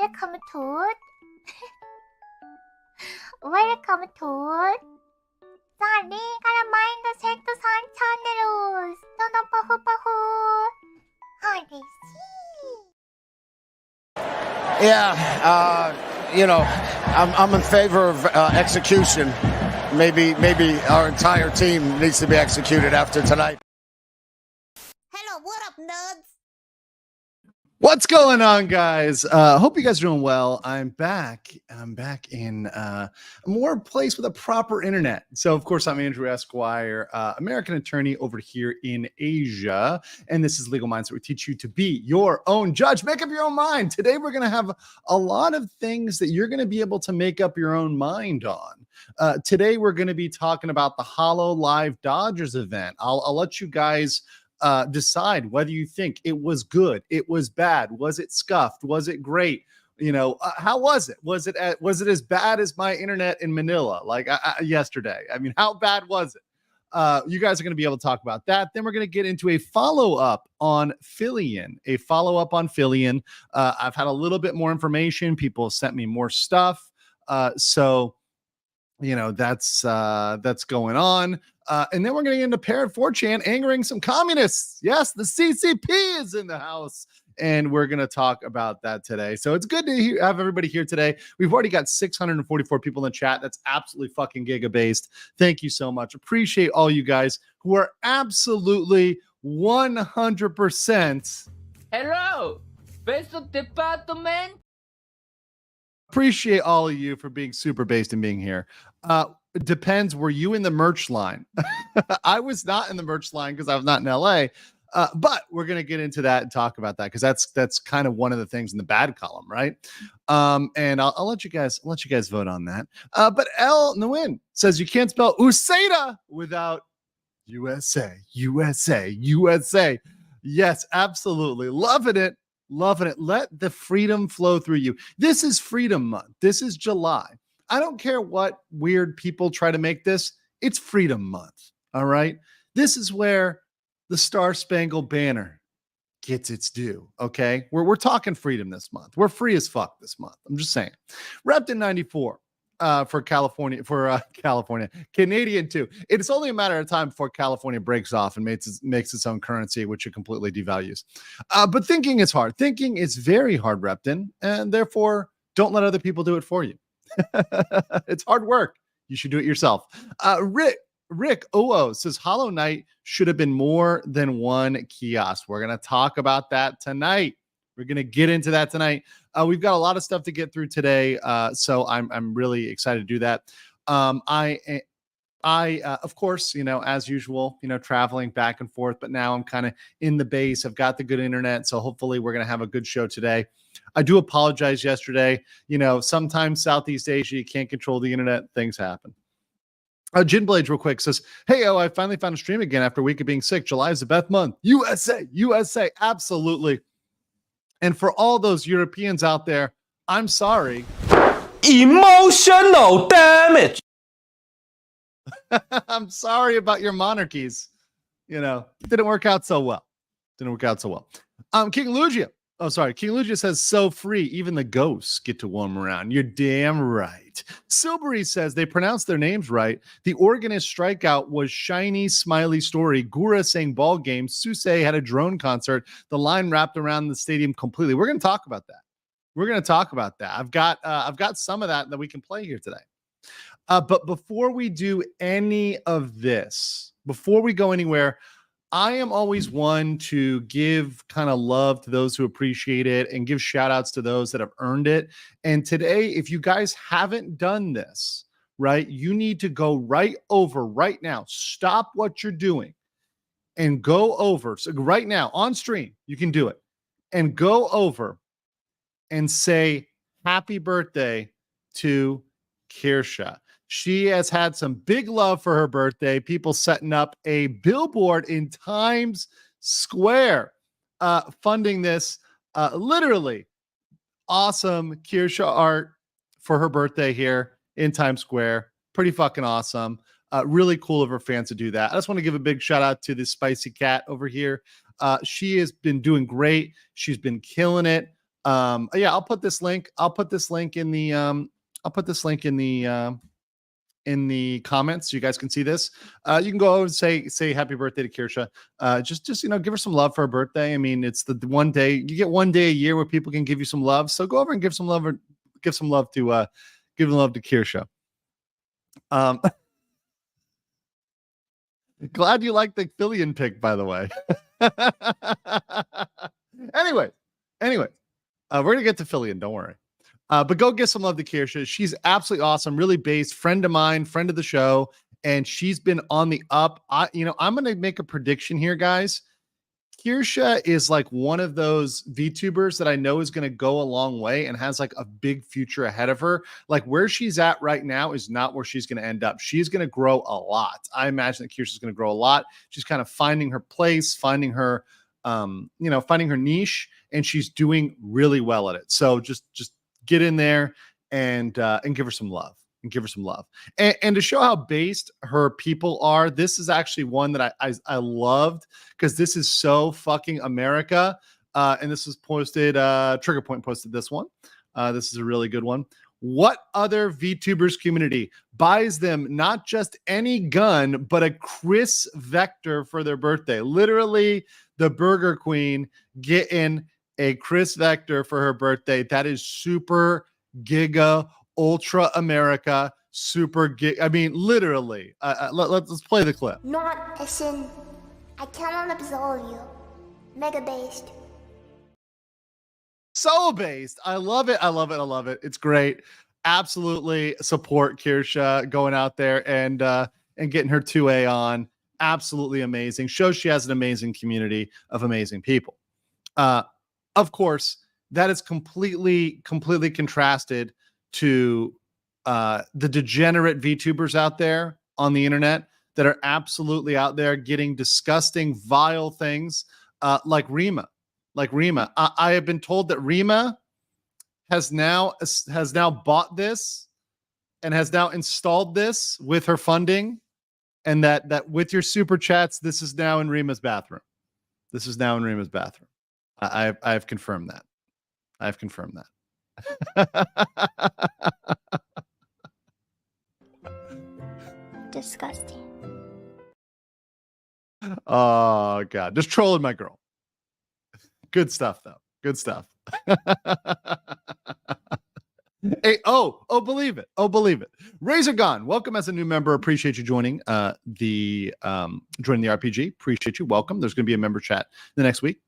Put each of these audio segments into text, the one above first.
Welcome to Welcome to สวัสดีการมาอินเตอร์เซ็กต์ซันชาแนลต้นปะฮูปะฮูฮอดิซี่ Yeah, I'm in favor of execution. Maybe our entire team needs to be executed after tonight. Hello, what up, nerds? What's going on, guys? Hope you guys are doing well. I'm back in a more place with a proper internet. So, of course, I'm Andrew Esquire, American attorney over here in Asia. And this is Legal Minds, where we teach you to be your own judge. Make up your own mind. Today, we're going to have a lot of things that you're going to be able to make up your own mind on. Today, we're going to be talking about the HoloLive Dodgers event. I'll let you guys decide whether you think it was good, it was bad, was it scuffed, was it great? How was it? Was it as bad as my internet in Manila like yesterday? I mean, how bad was it? You guys are going to be able to talk about that. Then we're going to get into a follow-up on Fillian. I've had a little bit more information. People have sent me more stuff. So that's going on. And then we're going to get into Parrot4Chan angering some communists. Yes, the CCP is in the house. And we're going to talk about that today. So it's good to have everybody here today. We've already got 644 people in the chat. That's absolutely fucking giga-based. Thank you so much. Appreciate all you guys who are absolutely 100%. Hello, best department. Appreciate all of you for being super based and being here. It depends. Were you in the merch line? I was not in the merch line because I was not in LA. But we're going to get into that and talk about that because that's kind of one of the things in the bad column, right? And I'll let you guys vote on that. But El Nguyen says you can't spell USAIDA without USA. Yes, absolutely. Loving it. Let the freedom flow through you. This is Freedom Month. This is July. I don't care what weird people try to make this. It's Freedom Month. All right. This is where the Star Spangled Banner gets its due. Okay. We're talking freedom this month. We're free as fuck this month. I'm just saying. Repped in 94 for California, Canadian too. It's only a matter of time before California breaks off and makes its own currency, which it completely devalues. But thinking is hard. Thinking is very hard, Repton, and therefore don't let other people do it for you. It's hard work. You should do it yourself. Rick Oo says Hollow Knight should have been more than one kiosk. We're going to talk about that tonight. We're going to get into that tonight. We've got a lot of stuff to get through today. So I'm really excited to do that. I of course, as usual, traveling back and forth, but now I'm kind of in the base. I've got the good internet. So hopefully we're going to have a good show today. I do apologize yesterday. Sometimes Southeast Asia, you can't control the internet. Things happen. Gin Blades real quick says, hey, I finally found a stream again after a week of being sick. July is the best month. USA. Absolutely. And for all those Europeans out there, I'm sorry. Emotional damage. I'm sorry about your monarchies. Didn't work out so well. King Lugia. Oh, sorry. King Lugia says, so free. Even the ghosts get to warm around. You're damn right. Silbury says they pronounced their names right. The organist strikeout was shiny, smiley story. Gura saying ball game. Suse had a drone concert. The line wrapped around the stadium completely. We're going to talk about that. I've got some of that we can play here today. But before we do any of this, before we go anywhere, I am always one to give kind of love to those who appreciate it and give shout outs to those that have earned it. And today, if you guys haven't done this, right, you need to go right over right now. Stop what you're doing and go over. So right now on stream, you can do it and go over and say happy birthday to Kirsha. She has had some big love for her birthday. People setting up a billboard in Times Square, funding this literally awesome Kirsha art for her birthday here in Times Square. Pretty fucking awesome. Really cool of her fans to do that. I just want to give a big shout out to this spicy cat over here. She has been doing great. She's been killing it. Yeah, I'll put this link in the in the comments so you guys can see this. You can go over and say happy birthday to Kirsha. Just give her some love for her birthday. I mean, it's the one day you get, one day a year where people can give you some love. So go over and give some love to Kirsha. Glad you like the Fillian pick, by the way. Anyway, we're gonna get to Fillian, don't worry. But go give some love to Kirsha. She's absolutely awesome, really based, friend of mine, friend of the show, and she's been on the up. I'm gonna make a prediction here, guys. Kirsha is like one of those VTubers that I know is going to go a long way and has like a big future ahead of her. Like where she's at right now is not where she's going to end up. She's going to grow a lot. I imagine that Kirsha's going to grow a lot. She's kind of finding her place, finding her niche, and she's doing really well at it. So just get in there and give her some love. And to show how based her people are, this is actually one that I loved because this is so fucking America. And this was posted, Trigger Point posted this one. This is a really good one. What other VTubers community buys them not just any gun, but a Chris Vector for their birthday? Literally, the Burger Queen getting a Chris Vector for her birthday. That is super giga ultra America, super gig. I mean, literally. Let's play the clip. Not a sin. I cannot absolve you. Mega based. So based. I love it. It's great. Absolutely support Kirsha going out there and getting her 2A on. Absolutely amazing. Shows she has an amazing community of amazing people. Of course, that is completely contrasted to the degenerate VTubers out there on the internet that are absolutely out there getting disgusting, vile things like Rima. I have been told that Rima has now bought this and has now installed this with her funding, and that with your super chats, this is now in Rima's bathroom. I've confirmed that. Disgusting. Oh God, just trolling my girl. Good stuff though. Good stuff. Hey, believe it. Razor Gone, welcome as a new member. Appreciate you joining the RPG. Appreciate you. Welcome. There's going to be a member chat the next week.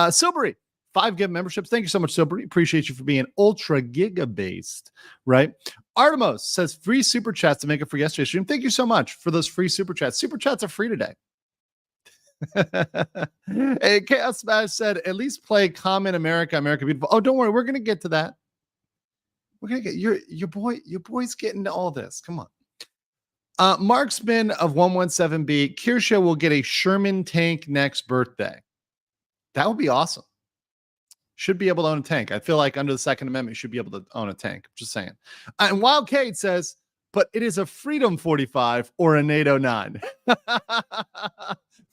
Silbury, 5 gift memberships. Thank you so much, Silbury. Appreciate you for being ultra giga based, right? Artemis says free super chats to make it for yesterday's stream. Thank you so much for those free super chats. Super chats are free today. Hey, Chaos Smash said, at least play Comment America, America Beautiful. Oh, don't worry. We're going to get to that. We're going to get your boy's getting to all this. Come on. Marksman of 117B, Kirsha will get a Sherman tank next birthday. That would be awesome. Should be able to own a tank. I feel like under the Second Amendment, you should be able to own a tank. Just saying. And Wild Kate says, but it is a Freedom 45 or a NATO 9.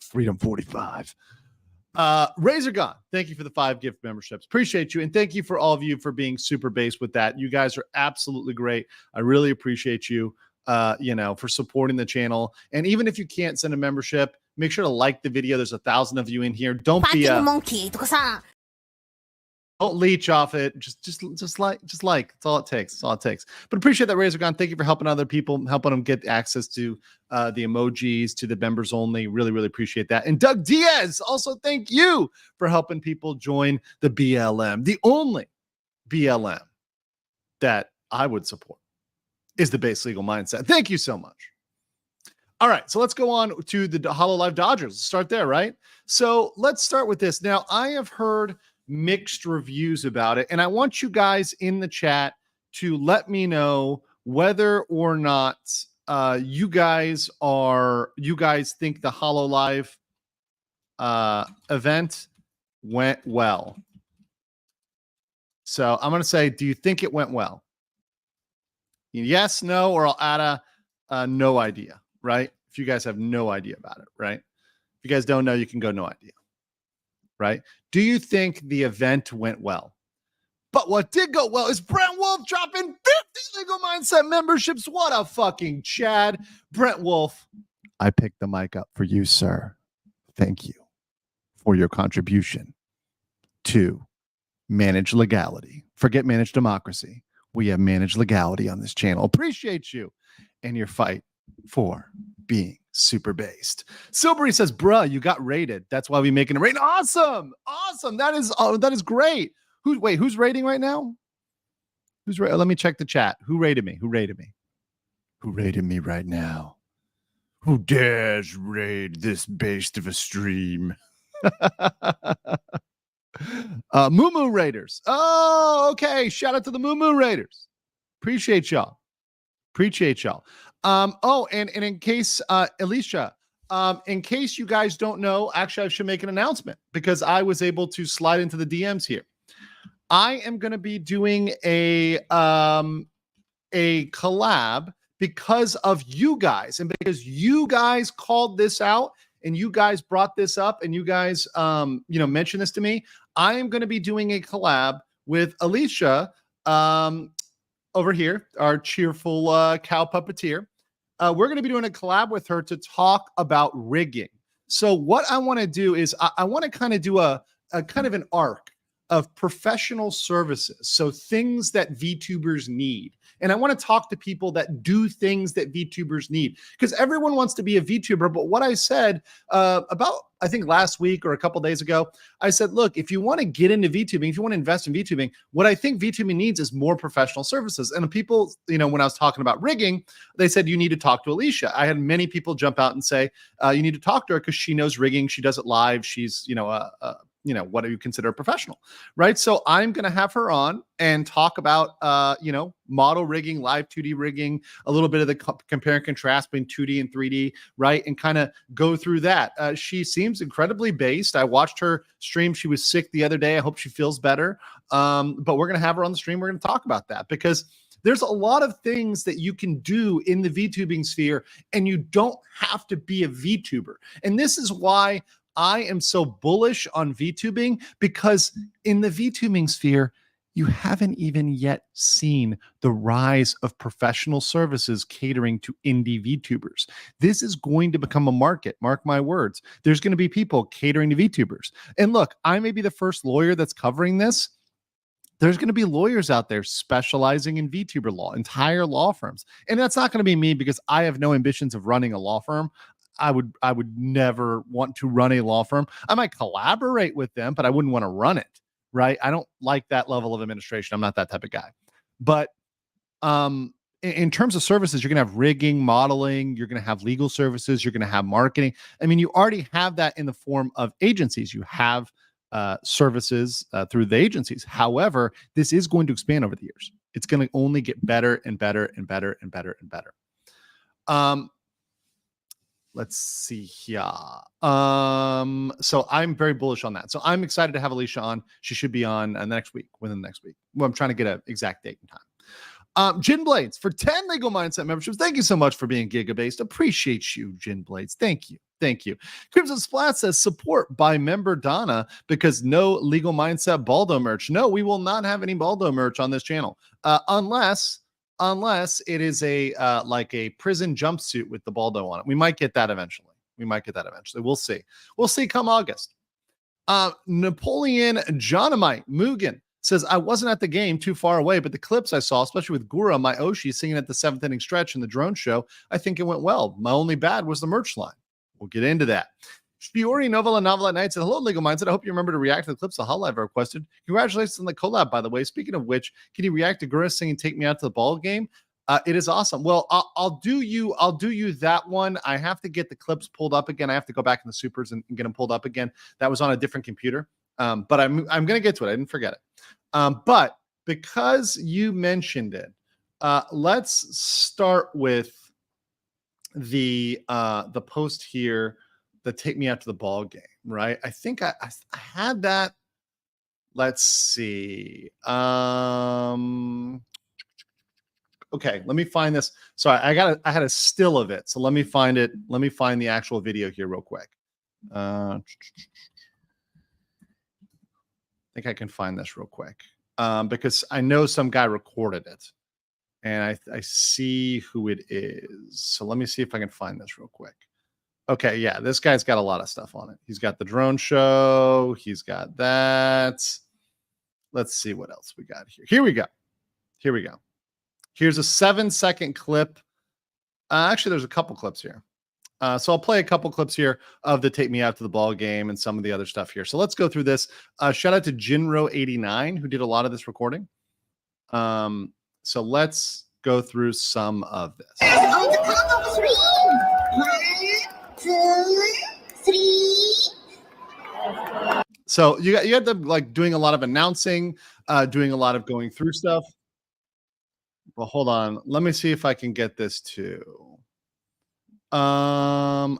Freedom 45. Razor Gun, thank you for the 5 gift memberships. Appreciate you. And thank you for all of you for being super based with that. You guys are absolutely great. I really appreciate you, for supporting the channel. And even if you can't send a membership, make sure to like the video. There's 1,000 of you in here. Don't be a monkey. Don't leech off it. Just like. That's all it takes. But appreciate that, Razor Gun. Thank you for helping other people, helping them get access to the emojis, to the members only. Really, really appreciate that. And Doug Diaz, also thank you for helping people join the BLM. The only BLM that I would support is the Base Legal Mindset. Thank you so much. All right, so let's go on to the HoloLive Dodgers. Let's start there, right? So let's start with this. Now, I have heard mixed reviews about it, and I want you guys in the chat to let me know whether or not you guys think the HoloLive event went well. So I'm going to say, do you think it went well? Yes, no, or I'll add a no idea, right? If you guys have no idea about it, right? If you guys don't know, you can go no idea, right? Do you think the event went well? But what did go well is Brent Wolf dropping 50 Legal Mindset memberships. What a fucking Chad. Brent Wolf, I picked the mic up for you, sir. Thank you for your contribution to managed legality. Forget managed democracy. We have managed legality on this channel. Appreciate you and your fight for being super based. Silbury says, bruh, you got rated. That's why we making a rating. Awesome. That is great. Who's rating right now? Let me check the chat. Who rated me? Who rated me right now? Who dares raid this based of a stream? Moo Raiders. Oh, okay. Shout out to the Moo Raiders. Appreciate y'all. And in case, Alicia, in case you guys don't know, actually, I should make an announcement because I was able to slide into the DMs here. I am going to be doing a collab because of you guys and because you guys called this out and you guys brought this up and you guys, mentioned this to me. I am going to be doing a collab with Alicia over here, our cheerful cow puppeteer. We're going to be doing a collab with her to talk about rigging. So what I want to do is I want to kind of do a kind of an arc of professional services. So things that VTubers need. And I want to talk to people that do things that VTubers need because everyone wants to be a VTuber. But what I said about, I think last week or a couple days ago, I said, look, if you want to get into VTubing, if you want to invest in VTubing, what I think VTubing needs is more professional services. And people, when I was talking about rigging, they said, you need to talk to Alicia. I had many people jump out and say, you need to talk to her because she knows rigging. She does it live. She's, what do you consider a professional, right? So I'm going to have her on and talk about, model rigging, live 2D rigging, a little bit of the compare and contrast between 2D and 3D, right? And kind of go through that. She seems incredibly based. I watched her stream. She was sick the other day. I hope she feels better. But we're going to have her on the stream. We're going to talk about that because there's a lot of things that you can do in the VTubing sphere and you don't have to be a VTuber. And this is why I am so bullish on VTubing because in the VTubing sphere, you haven't even yet seen the rise of professional services catering to indie VTubers. This is going to become a market. Mark my words. There's going to be people catering to VTubers. And look, I may be the first lawyer that's covering this. There's going to be lawyers out there specializing in VTuber law, entire law firms. And that's not going to be me because I have no ambitions of running a law firm. I would never want to run a law firm. I might collaborate with them, but I wouldn't want to run it, right? I don't like that level of administration. I'm not that type of guy. But in terms of services, you're going to have rigging, modeling, you're going to have legal services, you're going to have marketing. I mean, you already have that in the form of agencies. You have services through the agencies. However, this is going to expand over the years. It's going to only get better and better and better and better and better. Let's see here. So I'm very bullish on that. So I'm excited to have Alicia on. She should be on next week, within the next week. Well, I'm trying to get an exact date and time. Gin Blades for 10 Legal Mindset memberships. Thank you so much for being Giga-based. Appreciate you, Gin Blades. Thank you. Crimson Splat says support by member Donna because no Legal Mindset Baldo merch. No, we will not have any Baldo merch on this channel unless it is a like a prison jumpsuit with the Baldo on it. We might get that eventually. We'll see come August. Napoleon Johnamite Mugen says, I wasn't at the game too far away, but the clips I saw, especially with Gura Mayoshi singing at the 7th inning stretch in the drone show, I think it went well. My only bad was the merch line. We'll get into that. Fiori Novella at Night said, hello, Legal Mindset. I hope you remember to react to the clips the HoloLive requested. Congratulations on the collab, by the way. Speaking of which, can you react to Gura singing Take Me Out to the Ball Game? It is awesome. Well, I'll do you that one. I have to get the clips pulled up again. I have to go back in the supers and get them pulled up again. That was on a different computer. But I'm going to get to it. I didn't forget it. But because you mentioned it, let's start with the post here that Take Me Out to the Ball Game, right? I think I had that. Let's see. Okay, let me find this. Sorry, I had a still of it. So let me find it. Let me find the actual video here real quick. I think I can find this real quick. because I know some guy recorded it. And I see who it is. So let me see if I can find this real quick. Okay, yeah, this guy's got a lot of stuff on it. He's got the drone show. He's got that. Let's see what else we got here. Here we go. Here's a 7-second clip. Actually, there's a couple clips here. So I'll play a couple clips here of the Take Me Out to the Ball Game and some of the other stuff here. So let's go through this. Shout out to Jinro89, who did a lot of this recording. So let's go through some of this. On the count of 3. 1, 2, 3. So you had them like doing a lot of announcing, doing a lot of going through stuff. Well, hold on. Let me see if I can get this too. I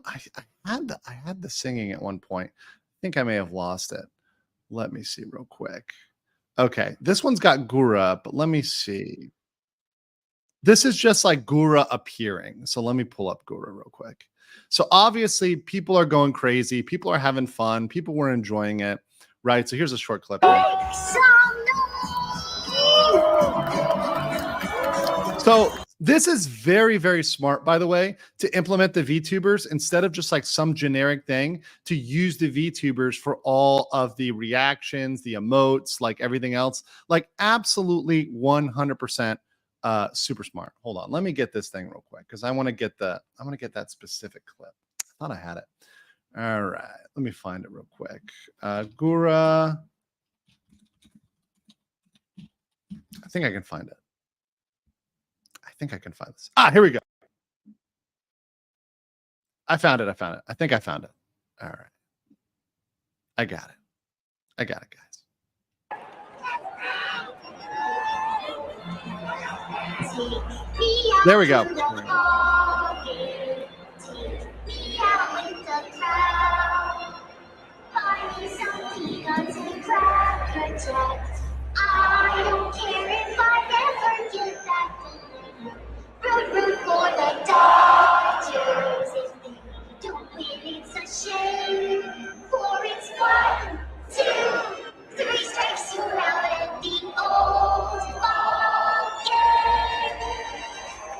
had the singing at one point. I think I may have lost it. Let me see real quick. Okay, this one's got Gura, but let me see. This is just like Gura appearing. So let me pull up Gura real quick. So obviously people are going crazy. People are having fun. People were enjoying it, right? So here's a short clip here. So this is very, very smart, by the way, to implement the VTubers instead of just like some generic thing, to use the VTubers for all of the reactions, the emotes, like everything else. Like absolutely 100% super smart. Hold on. Let me get this thing real quick because I want to get that specific clip. I thought I had it. All right. Let me find it real quick. Gura. I think I can find it. I think I can find this. Here we go. I found it. I think I found it. All right. I got it, guys. There we go. I don't care if I never get that feeling. Root for the Dodgers. If they don't win, it's a shame. For it's 1, 2, 3 strikes, you're out at the old ball game.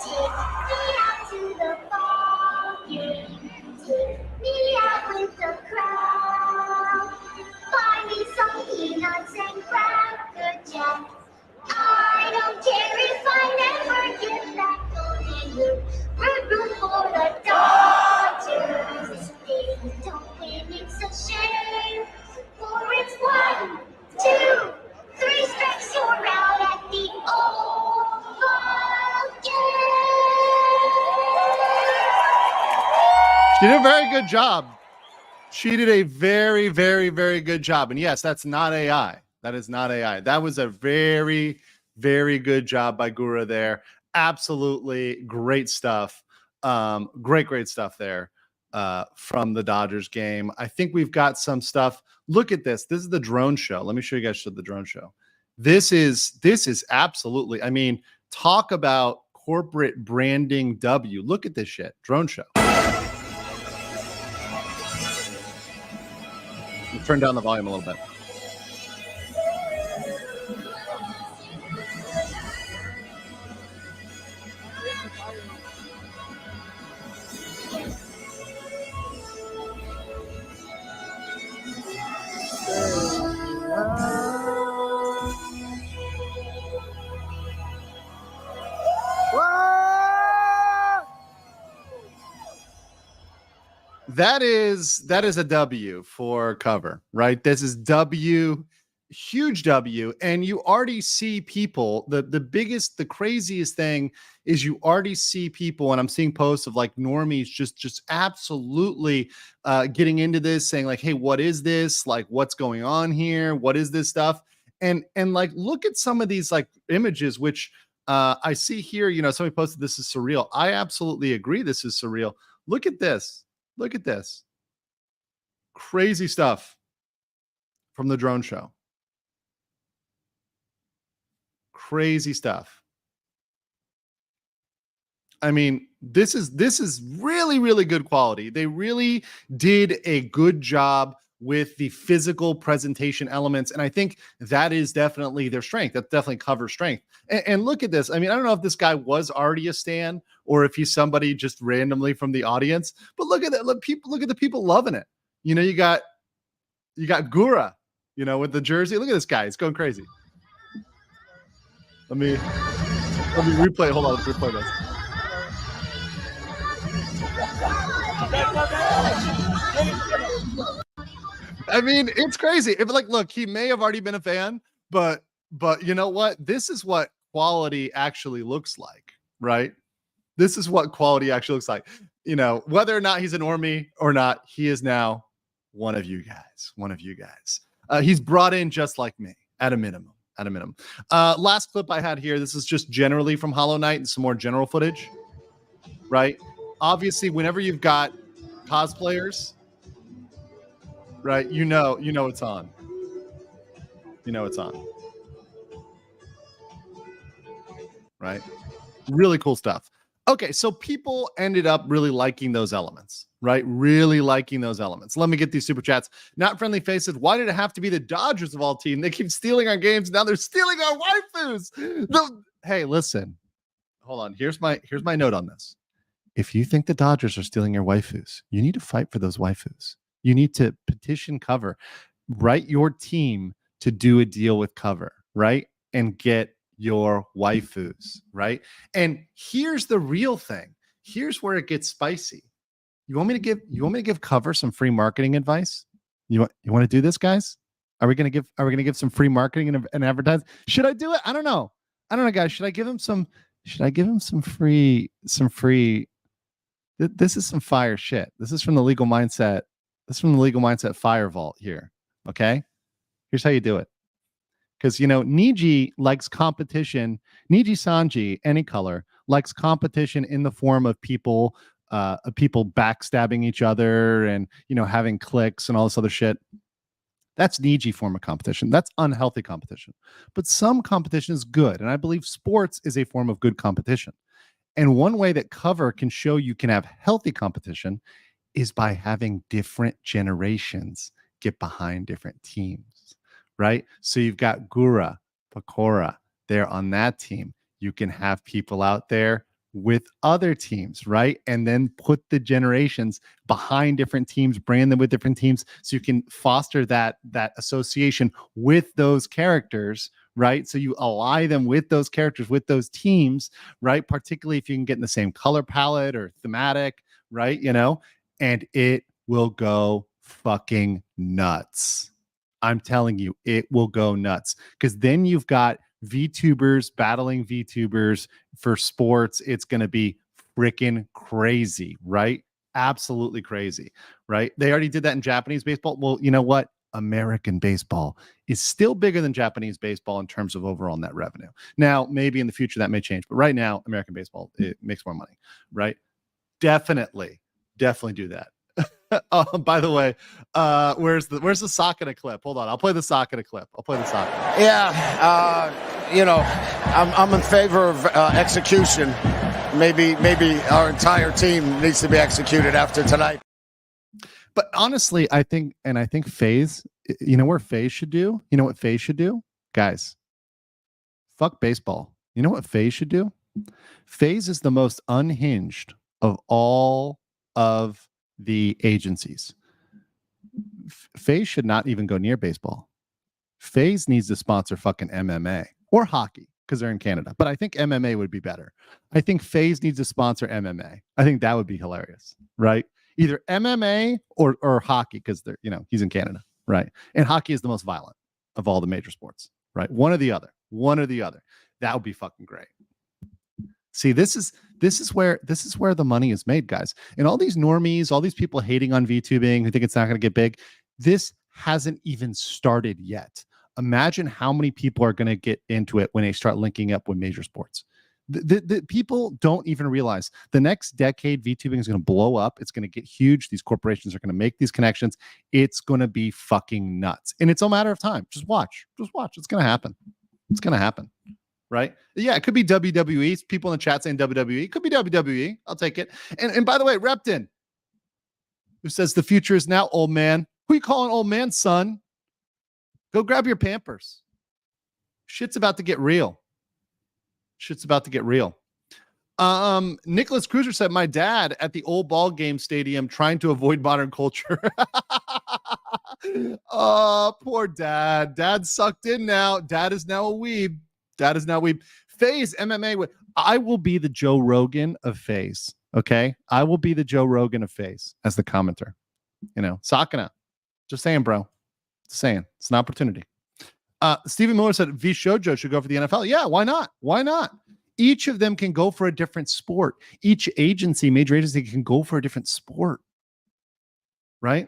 Take me out to the ball game. Take me out with the crowd. Buy me some peanuts and Cracker Jacks. I don't care if I never get that feeling. Root for the Dodgers. If they don't win, it's a shame. For it's 1, 2, 3 strikes, you're out at the old ball game. She did a very good job. She did a very, very, very good job. And yes, that's not AI. That is not AI. That was a very, very good job by Gura there. Absolutely great stuff. Great stuff there from the Dodgers game. I think we've got some stuff. Look at this. This is the drone show. Let me show you guys the drone show. This is absolutely, I mean, talk about corporate branding W. Look at this shit. Drone show. Turn down the volume a little bit. That is a W for cover, right? This is W, huge W. And you already see people, the craziest thing is you already see people, and I'm seeing posts of like normies just absolutely getting into this, saying like, hey, what is this? Like, what's going on here? What is this stuff? And like, look at some of these like images, which I see here, you know, somebody posted this is surreal. I absolutely agree. This is surreal. Look at this. Look at this. Crazy stuff from the drone show. Crazy stuff. I mean, this is really, really good quality. They really did a good job with the physical presentation elements. And I think that is definitely their strength. That definitely covers strength. And look at this. I mean, I don't know if this guy was already a stan or if he's somebody just randomly from the audience, but look at that. Look at the people loving it. You know, you got Gura, you know, with the jersey. Look at this guy. He's going crazy. Let me replay. Hold on. Let's replay this. I mean, it's crazy. If like, look, he may have already been a fan, but you know what? This is what quality actually looks like, right? This is what quality actually looks like. You know, whether or not he's an normie or not, he is now one of you guys. One of you guys. He's brought in just like me at a minimum. At a minimum. Last clip I had here. This is just generally from Hollow Knight and some more general footage, right? Obviously, whenever you've got cosplayers, right? You know it's on. You know it's on. Right? Really cool stuff. Okay, so people ended up really liking those elements, right? Really liking those elements. Let me get these super chats. Not Friendly Faces. Why did it have to be the Dodgers of all team? They keep stealing our games. Now they're stealing our waifus. Hey, listen. Hold on. Here's my note on this. If you think the Dodgers are stealing your waifus, you need to fight for those waifus. You need to petition Cover. Write your team to do a deal with Cover, right? And get your waifus, right? And here's the real thing. Here's where it gets spicy. You want me to give Cover some free marketing advice? You want to do this, guys? Are we gonna give some free marketing and advertising? Should I do it? I don't know, guys. Should I give him some free? This is some fire shit. This is from the Legal Mindset. This is from the Legal Mindset Fire Vault here. Okay, here's how you do it. Because, you know, Niji likes competition. Niji Sanji, any color, likes competition in the form of people backstabbing each other and, you know, having cliques and all this other shit. That's Niji form of competition. That's unhealthy competition. But some competition is good. And I believe sports is a form of good competition. And one way that Cover can show you can have healthy competition is by having different generations get behind different teams. Right? So you've got Gura, Pakora there on that team. You can have people out there with other teams, right? And then put the generations behind different teams, brand them with different teams, so you can foster that association with those characters, right? So you ally them with those characters, with those teams, right? Particularly if you can get in the same color palette or thematic, right? You know, and it will go fucking nuts. I'm telling you, it will go nuts, because then you've got VTubers battling VTubers for sports. It's going to be freaking crazy, right? Absolutely crazy, right? They already did that in Japanese baseball. Well, you know what? American baseball is still bigger than Japanese baseball in terms of overall net revenue. Now, maybe in the future that may change, but right now, American baseball, it makes more money, right? Definitely do that. By the way, where's the Sakata clip? Hold on, I'll play the Sakata clip. Yeah, you know, I'm in favor of execution. Maybe our entire team needs to be executed after tonight. But honestly, I think FaZe, you know what FaZe should do? You know what FaZe should do? Guys, fuck baseball. You know what FaZe should do? FaZe is the most unhinged of all of the agencies. FaZe should not even go near baseball. FaZe needs to sponsor fucking MMA or hockey because they're in Canada. But I think MMA would be better. I think FaZe needs to sponsor MMA. I think that would be hilarious, right? Either MMA or hockey, because they're, you know, he's in Canada, right? And hockey is the most violent of all the major sports, right? One or the other. That would be fucking great. See, this is where the money is made, guys. And all these normies, all these people hating on VTubing who think it's not going to get big, this hasn't even started yet. Imagine how many people are going to get into it when they start linking up with major sports. The people don't even realize the next decade VTubing is going to blow up. It's going to get huge. These corporations are going to make these connections. It's going to be fucking nuts. And it's a matter of time. Just watch. It's going to happen. Right? Yeah, it could be WWE. People in the chat saying WWE. It could be WWE. I'll take it. And by the way, Repton, who says the future is now, old man. Who you calling old man, son? Go grab your Pampers. Shit's about to get real. Shit's about to get real. Nicholas Cruiser said, my dad at the old ball game stadium trying to avoid modern culture. Oh, poor dad. Dad sucked in now. Dad is now a weeb. FaZe MMA. I will be the Joe Rogan of FaZe. Okay. I will be the Joe Rogan of FaZe as the commenter. Sakana. Just saying, bro. Just saying. It's an opportunity. Stephen Miller said V Shoujo should go for the NFL. Yeah, why not? Why not? Each of them can go for a different sport. Each major agency can go for a different sport. Right?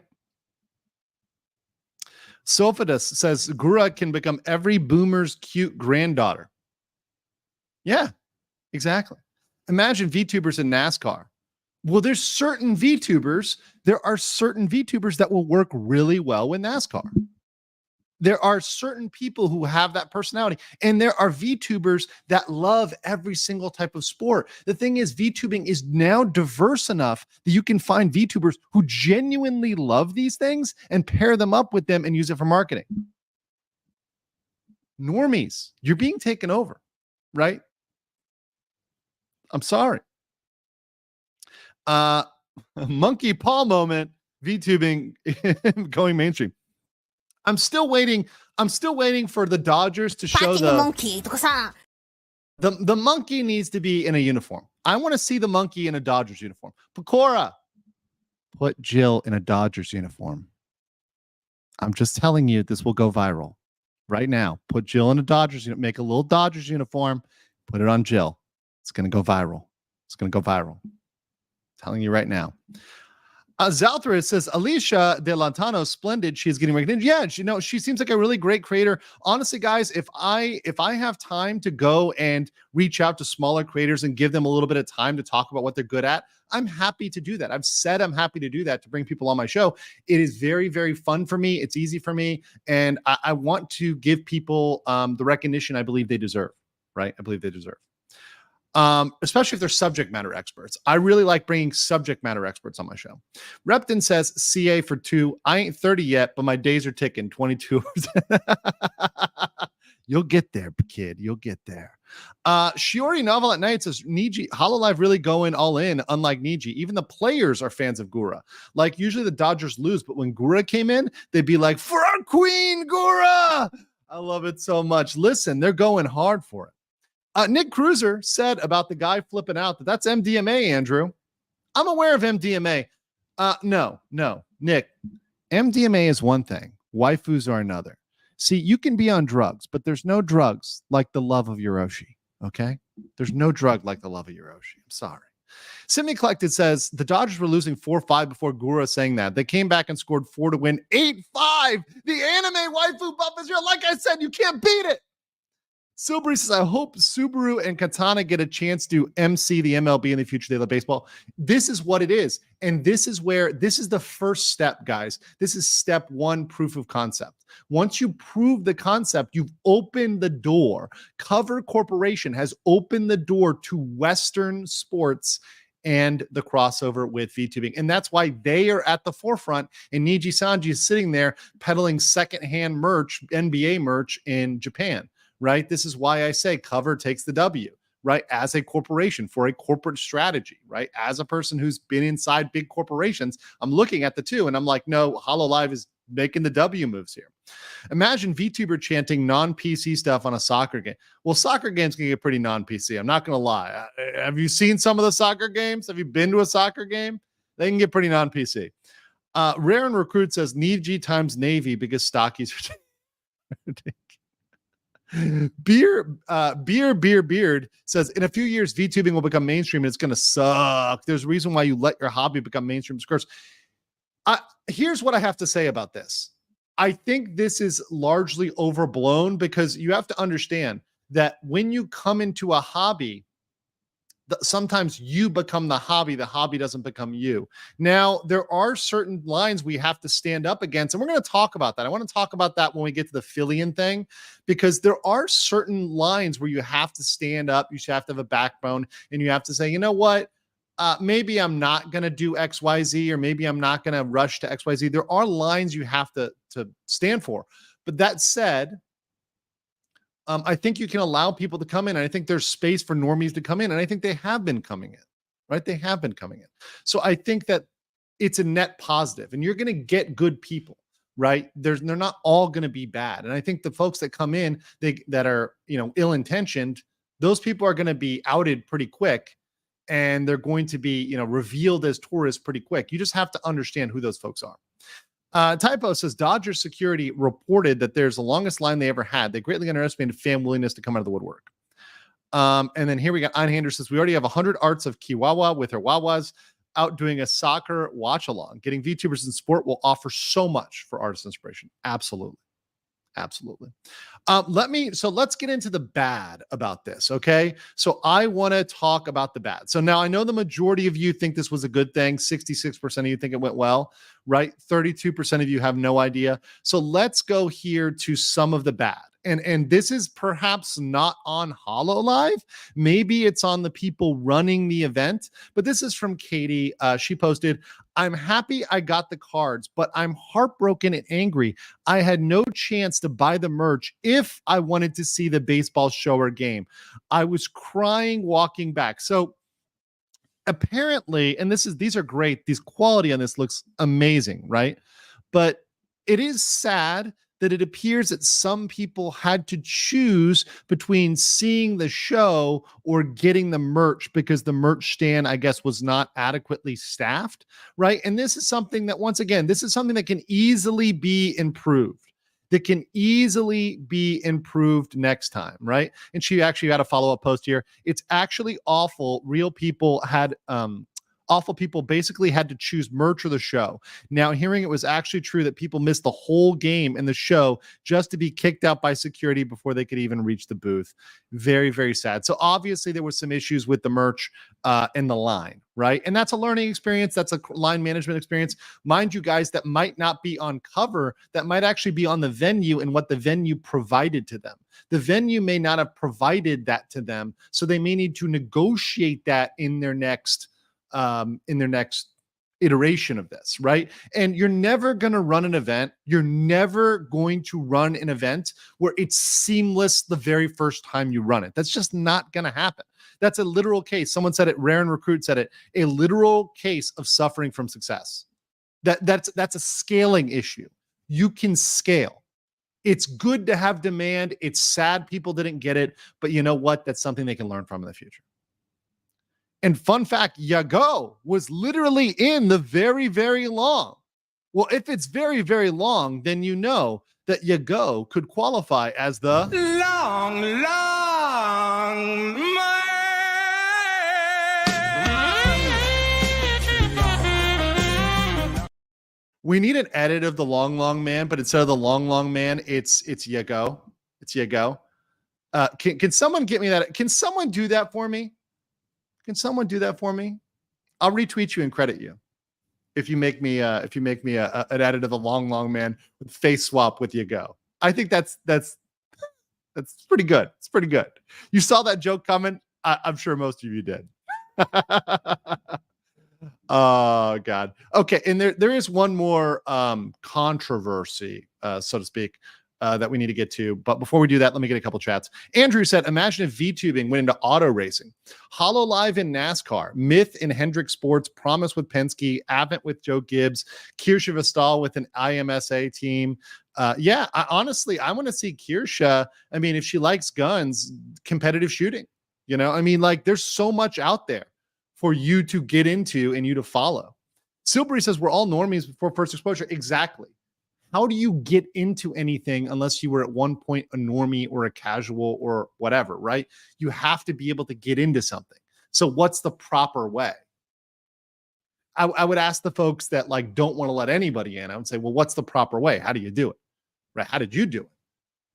Sophidus says Gura can become every boomer's cute granddaughter. Yeah, exactly. Imagine VTubers in NASCAR. Well, there are certain VTubers that will work really well with NASCAR. There are certain people who have that personality, and there are VTubers that love every single type of sport. The thing is, VTubing is now diverse enough that you can find VTubers who genuinely love these things and pair them up with them and use it for marketing. Normies, you're being taken over, right? I'm sorry. Monkey paw moment, VTubing going mainstream. I'm still waiting for the Dodgers to show the monkey. The monkey needs to be in a uniform. I want to see the monkey in a Dodgers uniform. Pecora, put Jill in a Dodgers uniform. I'm just telling you, this will go viral right now. Put Jill in a Dodgers uniform. Make a little Dodgers uniform. Put it on Jill. It's going to go viral. I'm telling you right now. Zalthra says, Alicia De Lantano, splendid. She's getting recognized. Yeah, she seems like a really great creator. Honestly, guys, if I have time to go and reach out to smaller creators and give them a little bit of time to talk about what they're good at, I'm happy to do that. I've said I'm happy to do that, to bring people on my show. It is very, very fun for me. It's easy for me. And I want to give people the recognition I believe they deserve, right? I believe they deserve. Especially if they're subject matter experts. I really like bringing subject matter experts on my show. Repton says, CA for 2. I ain't 30 yet, but my days are ticking. 22 hours. You'll get there, kid. You'll get there. Shiori Novel at Night says, Niji, HoloLive really going all in, unlike Niji. Even the players are fans of Gura. Like, usually the Dodgers lose, but when Gura came in, they'd be like, for our queen, Gura! I love it so much. Listen, they're going hard for it. Nick Cruiser said about the guy flipping out that's MDMA, Andrew. I'm aware of MDMA. No, Nick. MDMA is one thing. Waifus are another. See, you can be on drugs, but there's no drugs like the love of Hiroshi, okay? There's no drug like the love of Hiroshi. I'm sorry. Simi Collected says, the Dodgers were losing 4-5 before Gura saying that. They came back and scored 4 to win 8-5. The anime waifu buff is real. Like I said, you can't beat it. Silbury says, I hope Subaru and Katana get a chance to MC the MLB in the future. They love baseball. This is what it is. And this is the first step, guys. This is step 1, proof of concept. Once you prove the concept, you've opened the door. Cover Corporation has opened the door to Western sports and the crossover with VTubing. And that's why they are at the forefront. And Niji Sanji is sitting there peddling secondhand merch, NBA merch in Japan. Right? This is why I say Cover takes the W, right? As a corporation, for a corporate strategy, right? As a person who's been inside big corporations, I'm looking at the two and I'm like, no, HoloLive is making the W moves here. Imagine VTuber chanting non-PC stuff on a soccer game. Well, soccer games can get pretty non-PC. I'm not going to lie. Have you seen some of the soccer games? Have you been to a soccer game? They can get pretty non-PC. Rare and Recruit says Niji times Navy because stockies are ridiculous. Beard says, in a few years, VTubing will become mainstream and it's going to suck. There's a reason why you let your hobby become mainstream. Here's what I have to say about this. I think this is largely overblown because you have to understand that when you come into a hobby, sometimes you become the hobby doesn't become you. Now, there are certain lines we have to stand up against, and we're going to talk about that. I want to talk about that when we get to the Fillian thing, because there are certain lines where you have to stand up, you have to have a backbone, and you have to say, you know what? maybe I'm not going to do XYZ, or maybe I'm not going to rush to XYZ. There are lines you have to stand for. But that said, I think you can allow people to come in, and I think there's space for normies to come in, and I think they have been coming in, right? They have been coming in. So I think that it's a net positive, and you're going to get good people, right? They're not all going to be bad. And I think the folks that come in, that are, ill-intentioned, those people are going to be outed pretty quick, and they're going to be, revealed as tourists pretty quick. You just have to understand who those folks are. Typo says Dodger security reported that there's the longest line they ever had. They greatly underestimated fan willingness to come out of the woodwork. And then here we got Einhander says we already have 100 arts of Kiwawa with her Wawas out doing a soccer watch along. Getting VTubers in sport will offer so much for artist inspiration. Absolutely. Let's get into the bad about this. Okay. So I want to talk about the bad. So now I know the majority of you think this was a good thing. 66% of you think it went well, right? 32% of you have no idea. So let's go here to some of the bad. And this is perhaps not on HoloLive. Maybe it's on the people running the event, but this is from Katie. She posted, I'm happy I got the cards, but I'm heartbroken and angry. I had no chance to buy the merch if I wanted to see the baseball show or game. I was crying walking back. So apparently, and these are great. These quality on this looks amazing, right? But it is sad that it appears that some people had to choose between seeing the show or getting the merch because the merch stand, I guess, was not adequately staffed, right? And this is something that, once again, this is something that can easily be improved. That can easily be improved next time, right? And she actually had a follow-up post here. It's actually awful. Real people had awful people basically had to choose merch or the show. Now, hearing it was actually true that people missed the whole game and the show just to be kicked out by security before they could even reach the booth. Very, very sad. So obviously there was some issues with the merch and the line, right? And that's a learning experience. That's a line management experience. Mind you guys, that might not be on cover. That might actually be on the venue and what the venue provided to them. The venue may not have provided that to them. So they may need to negotiate that in their next iteration of this, right? And you're never going to run an event. You're never going to run an event where it's seamless the very first time you run it. That's just not going to happen. That's a literal case. Someone said it, Rare and Recruit said it, a literal case of suffering from success. That's a scaling issue. You can scale. It's good to have demand. It's sad people didn't get it, but you know what? That's something they can learn from in the future. And fun fact, Yago was literally in the very, very long. Well, if it's very, very long, then you know that Yago could qualify as the long man. We need an edit of the long man, but instead of the long man, it's Yago. It's Yago. Can someone get me that? Can someone do that for me? Can someone do that for me? I'll retweet you and credit you if you make me an edit of the long man with face swap with Yago. I think that's pretty good. It's pretty good. You saw that joke coming. I'm sure most of you did. Oh God. Okay, and there is one more controversy, so to speak, that we need to get to. But before we do that, let me get a couple chats. Andrew said, imagine if VTubing went into auto racing. HoloLive in NASCAR, Myth in Hendrick Sports, Promise with Penske, Avent with Joe Gibbs, Kirsche Vestal with an IMSA team. Honestly, I want to see Kirsche. I mean, if she likes guns, competitive shooting. There's so much out there for you to get into and you to follow. Silbury says, we're all normies before first exposure. Exactly. How do you get into anything unless you were at one point a normie or a casual or whatever, right? You have to be able to get into something. So what's the proper way? I would ask the folks that don't want to let anybody in. I would say, well, what's the proper way? How do you do it? Right? How did you do it?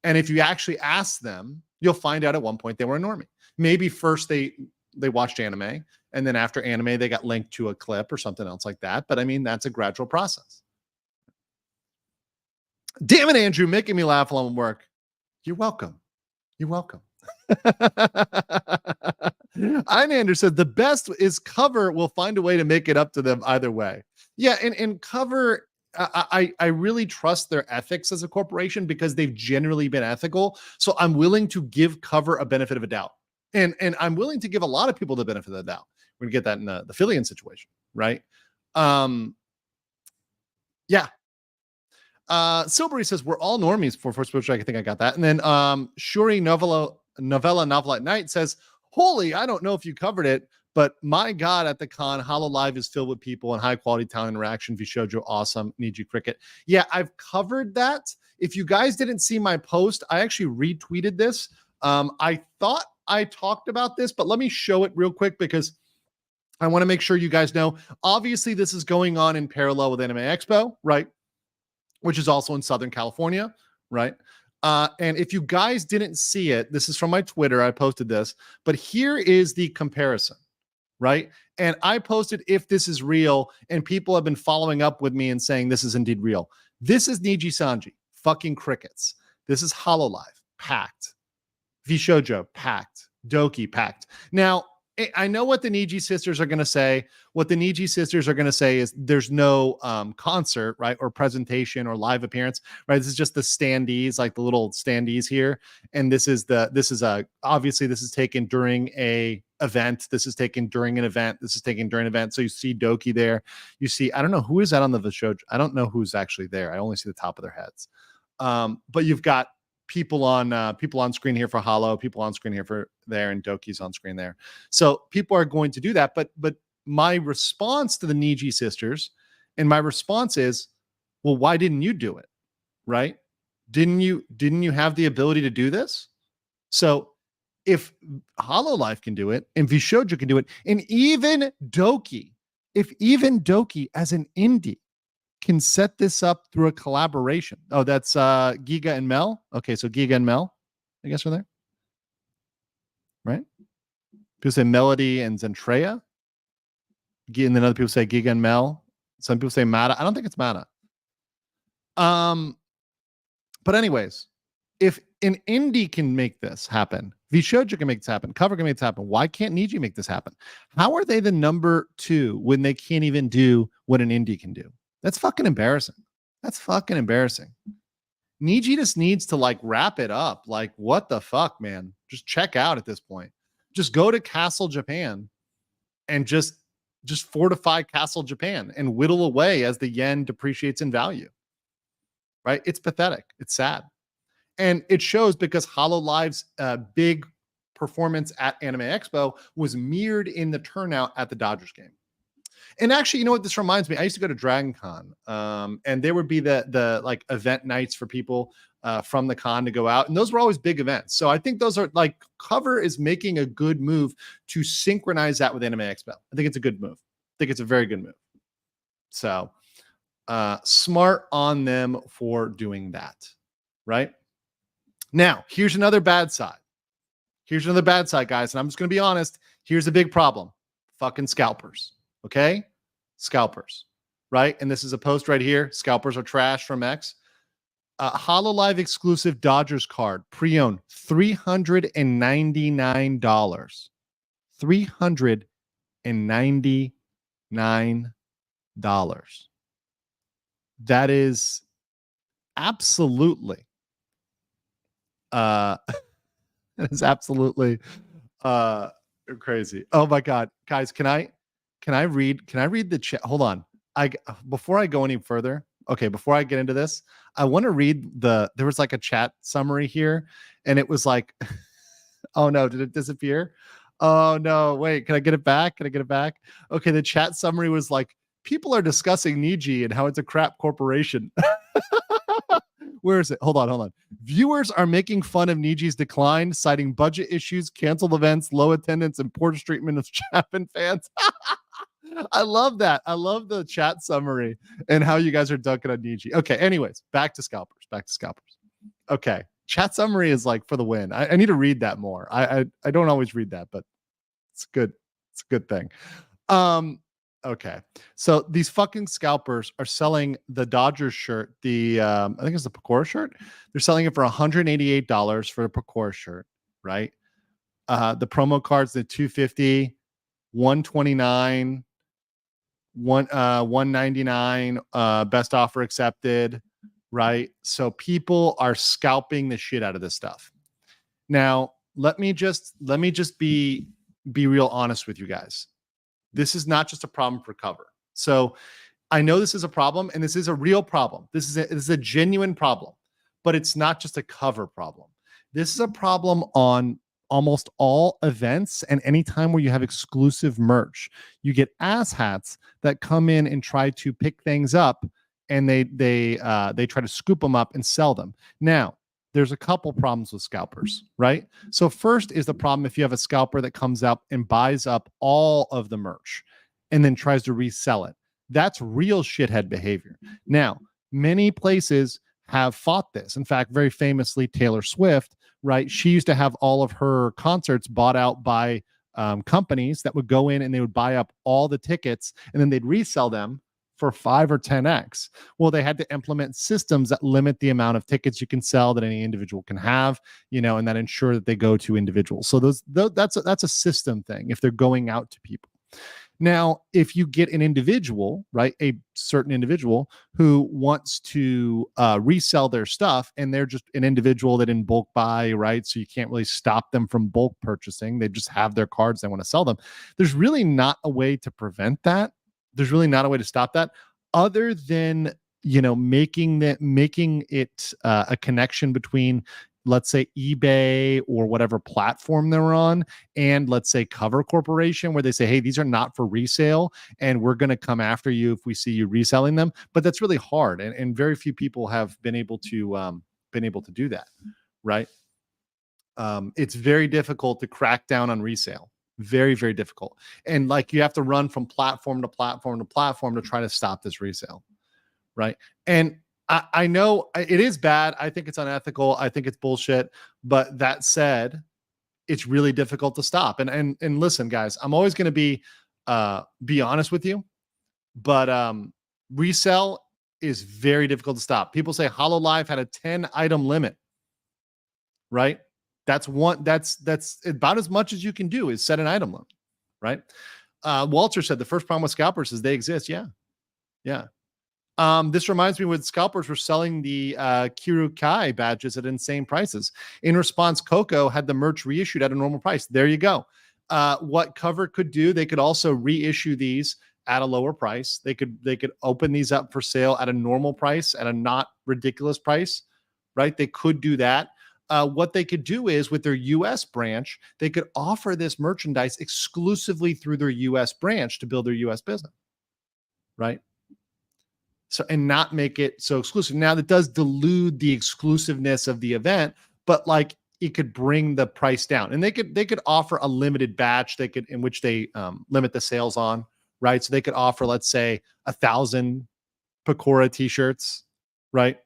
And if you actually ask them, you'll find out at one point they were a normie. Maybe first they watched anime, and then after anime, they got linked to a clip or something else like that. But I mean, that's a gradual process. Damn it, Andrew, making me laugh while I'm at work. You're welcome. You're welcome. Einander said the best is Cover will find a way to make it up to them either way. Yeah, and Cover, I really trust their ethics as a corporation because they've generally been ethical. So I'm willing to give Cover a benefit of a doubt. And I'm willing to give a lot of people the benefit of the doubt. We're gonna get that in the Fillian situation, right? Yeah. Silbury says we're all normies for First Spiritual. I think I got that. And then Shuri Novel at Night says, holy, I don't know if you covered it, but my God, at the con, HoloLive is filled with people and high quality talent interaction. Vishojo, awesome. Need you, Cricket. Yeah, I've covered that. If you guys didn't see my post, I actually retweeted this. I thought I talked about this, but let me show it real quick because I want to make sure you guys know. Obviously, this is going on in parallel with Anime Expo, right? Which is also in Southern California, right? And if you guys didn't see it, this is from my Twitter. I posted this, but here is the comparison, right? And I posted if this is real, and people have been following up with me and saying this is indeed real. This is Niji Sanji, fucking crickets. This is HoloLive, packed. Vishojo, packed. Doki, packed. Now, I know what the Niji sisters are going to say. What the Niji sisters are going to say is there's no concert, right, or presentation or live appearance, right? This is just the standees, like the little standees here. And this is obviously this is taken during a event. This is taken during an event. This is taken during an event. So you see Doki there. You see, I don't know who is that on the Vishojo. I don't know who's actually there. I only see the top of their heads. But you've got people on screen here for Holo, people on screen here for there, and Doki's on screen there. So people are going to do that. But my response to the Niji sisters, and my response is, well, why didn't you do it? Right? Didn't you have the ability to do this? So if HoloLive can do it, and Vishojo can do it, and even Doki, if even Doki as an indie can set this up through a collaboration. Oh, that's Giga and Mel. Okay, so Giga and Mel, I guess, are there. Right? People say Melody and Zentreya. And then other people say Giga and Mel. Some people say Mata. I don't think it's Mata. But anyways, if an indie can make this happen, Vishojo can make this happen, Cover can make this happen, why can't Niji make this happen? How are they the number 2 when they can't even do what an indie can do? That's fucking embarrassing. That's fucking embarrassing. Niji just needs to like wrap it up. Like, what the fuck, man? Just check out at this point. Just go to Castle Japan and just fortify Castle Japan and whittle away as the yen depreciates in value. Right? It's pathetic. It's sad. And it shows because HoloLive's big performance at Anime Expo was mirrored in the turnout at the Dodgers game. And actually, you know what this reminds me? I used to go to Dragon Con, and there would be the like event nights for people from the con to go out, and those were always big events. So I think those are like Cover is making a good move to synchronize that with Anime Expo. I think it's a good move. I think it's a very good move. So smart on them for doing that, right? Now, here's another bad side. Here's another bad side, guys, and I'm just going to be honest. Here's a big problem. Fucking scalpers. Okay? Scalpers, right? And this is a post right here. Scalpers are trash from X. HoloLive exclusive Dodgers card, pre-owned, $399. $399. That is absolutely that is absolutely crazy. Oh my God. Guys, can I read the chat? Hold on. Before I go any further, okay, before I get into this, I want to read there was like a chat summary here, and it was like, oh no, did it disappear? Oh no, wait, can I get it back? Okay, the chat summary was like, people are discussing Niji and how it's a crap corporation. Where is it? Hold on. Viewers are making fun of Niji's decline, citing budget issues, canceled events, low attendance, and poor treatment of Japan fans. I love that. I love the chat summary and how you guys are dunking on Niji. Okay, anyways, back to scalpers. Okay, chat summary is like for the win. I need to read that more. I don't always read that, but it's good. It's a good thing. Okay, so these fucking scalpers are selling the Dodgers shirt, I think it's the Pecora shirt. They're selling it for $188 for the Pecora shirt, right? The promo cards, the 250, 129, 199, best offer accepted, right? So people are scalping the shit out of this stuff. Now, let me just be real honest with you guys. This is not just a problem for cover. So I know this is a problem, and this is a real problem. This is a genuine problem, but it's not just a cover problem. This is a problem on almost all events, and anytime where you have exclusive merch, you get asshats that come in and try to pick things up, and they try to scoop them up and sell them. Now, there's a couple problems with scalpers, right? So first is the problem if you have a scalper that comes up and buys up all of the merch and then tries to resell it. That's real shithead behavior. Now, many places have fought this. In fact, very famously, Taylor Swift, right? She used to have all of her concerts bought out by companies that would go in and they would buy up all the tickets and then they'd resell them for 5 or 10x. Well, they had to implement systems that limit the amount of tickets you can sell that any individual can have, and that ensure that they go to individuals. So that's a system thing if they're going out to people. Now, if you get an individual, right, a certain individual who wants to resell their stuff, and they're just an individual that in bulk buy, right? So you can't really stop them from bulk purchasing. They just have their cards, they want to sell them. There's really not a way to prevent that. There's really not a way to stop that other than, making it a connection between, let's say, eBay or whatever platform they're on, and let's say Cover Corporation, where they say, hey, these are not for resale, and we're going to come after you if we see you reselling them. But that's really hard, and very few people have been able to do that, right? It's very difficult to crack down on resale. Very, very difficult. And like you have to run from platform to platform to platform to try to stop this resale, right? And I know it is bad. I think it's unethical. I think it's bullshit. But that said, it's really difficult to stop. And listen, guys, I'm always going to be honest with you, but resell is very difficult to stop. People say HoloLive had a 10 item limit, right? That's about as much as you can do is set an item limit, right? Walter said the first problem with scalpers is they exist. Yeah. This reminds me when scalpers were selling the Kirukai badges at insane prices. In response, Coco had the merch reissued at a normal price. There you go. What Cover could do, they could also reissue these at a lower price. They could open these up for sale at a normal price, at a not ridiculous price, right? They could do that. What they could do is with their US branch, they could offer this merchandise exclusively through their US branch to build their US business, right? So, and not make it so exclusive. Now that does dilute the exclusiveness of the event, but like it could bring the price down, and they could offer a limited batch in which they limit the sales on, right? So they could offer, let's say, 1,000 Pecora t-shirts, right?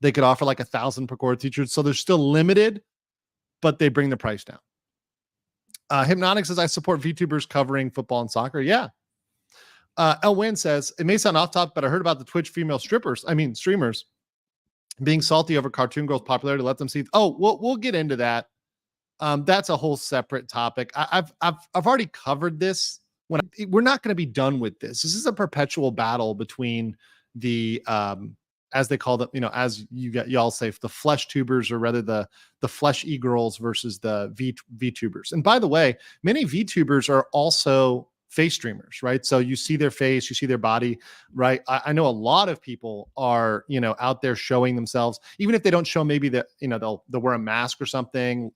They could offer like 1,000 Pecora t-shirts. So they're still limited, but they bring the price down. Hypnotic says, I support VTubers covering football and soccer. Yeah. Elwin says, it may sound off topic, but I heard about the Twitch female streamers being salty over cartoon girls' popularity. Let them see. Oh, we'll get into that. That's a whole separate topic. I've already covered this. We're not going to be done with this. This is a perpetual battle between the as they call them, as y'all say, the flesh tubers, or rather the flesh e-girls versus the VTubers. And by the way, many VTubers are also face streamers, right? So you see their face, you see their body, right? I know a lot of people are, out there showing themselves, even if they don't show, maybe that, they'll wear a mask or something,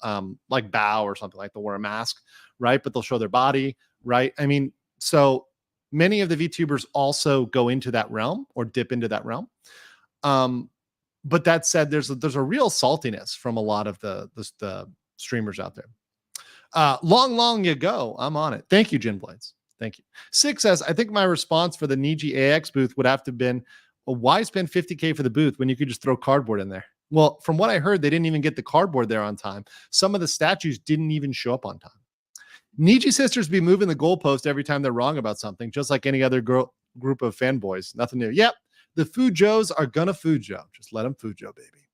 like Bow or something, like they'll wear a mask, right? But they'll show their body, right? I mean, so many of the VTubers also go into that realm or dip into that realm. But that said, there's a real saltiness from a lot of the streamers out there. Long ago, I'm on it. Thank you, Gin Blades. Thank you. 6 says, I think my response for the Niji AX booth would have to have been, well, why spend $50K for the booth when you could just throw cardboard in there? Well, from what I heard, they didn't even get the cardboard there on time. Some of the statues didn't even show up on time. Niji sisters be moving the goalpost every time they're wrong about something, just like any other group of fanboys. Nothing new. Yep. The Fujos are gonna Fujo. Just let them Fujo, baby.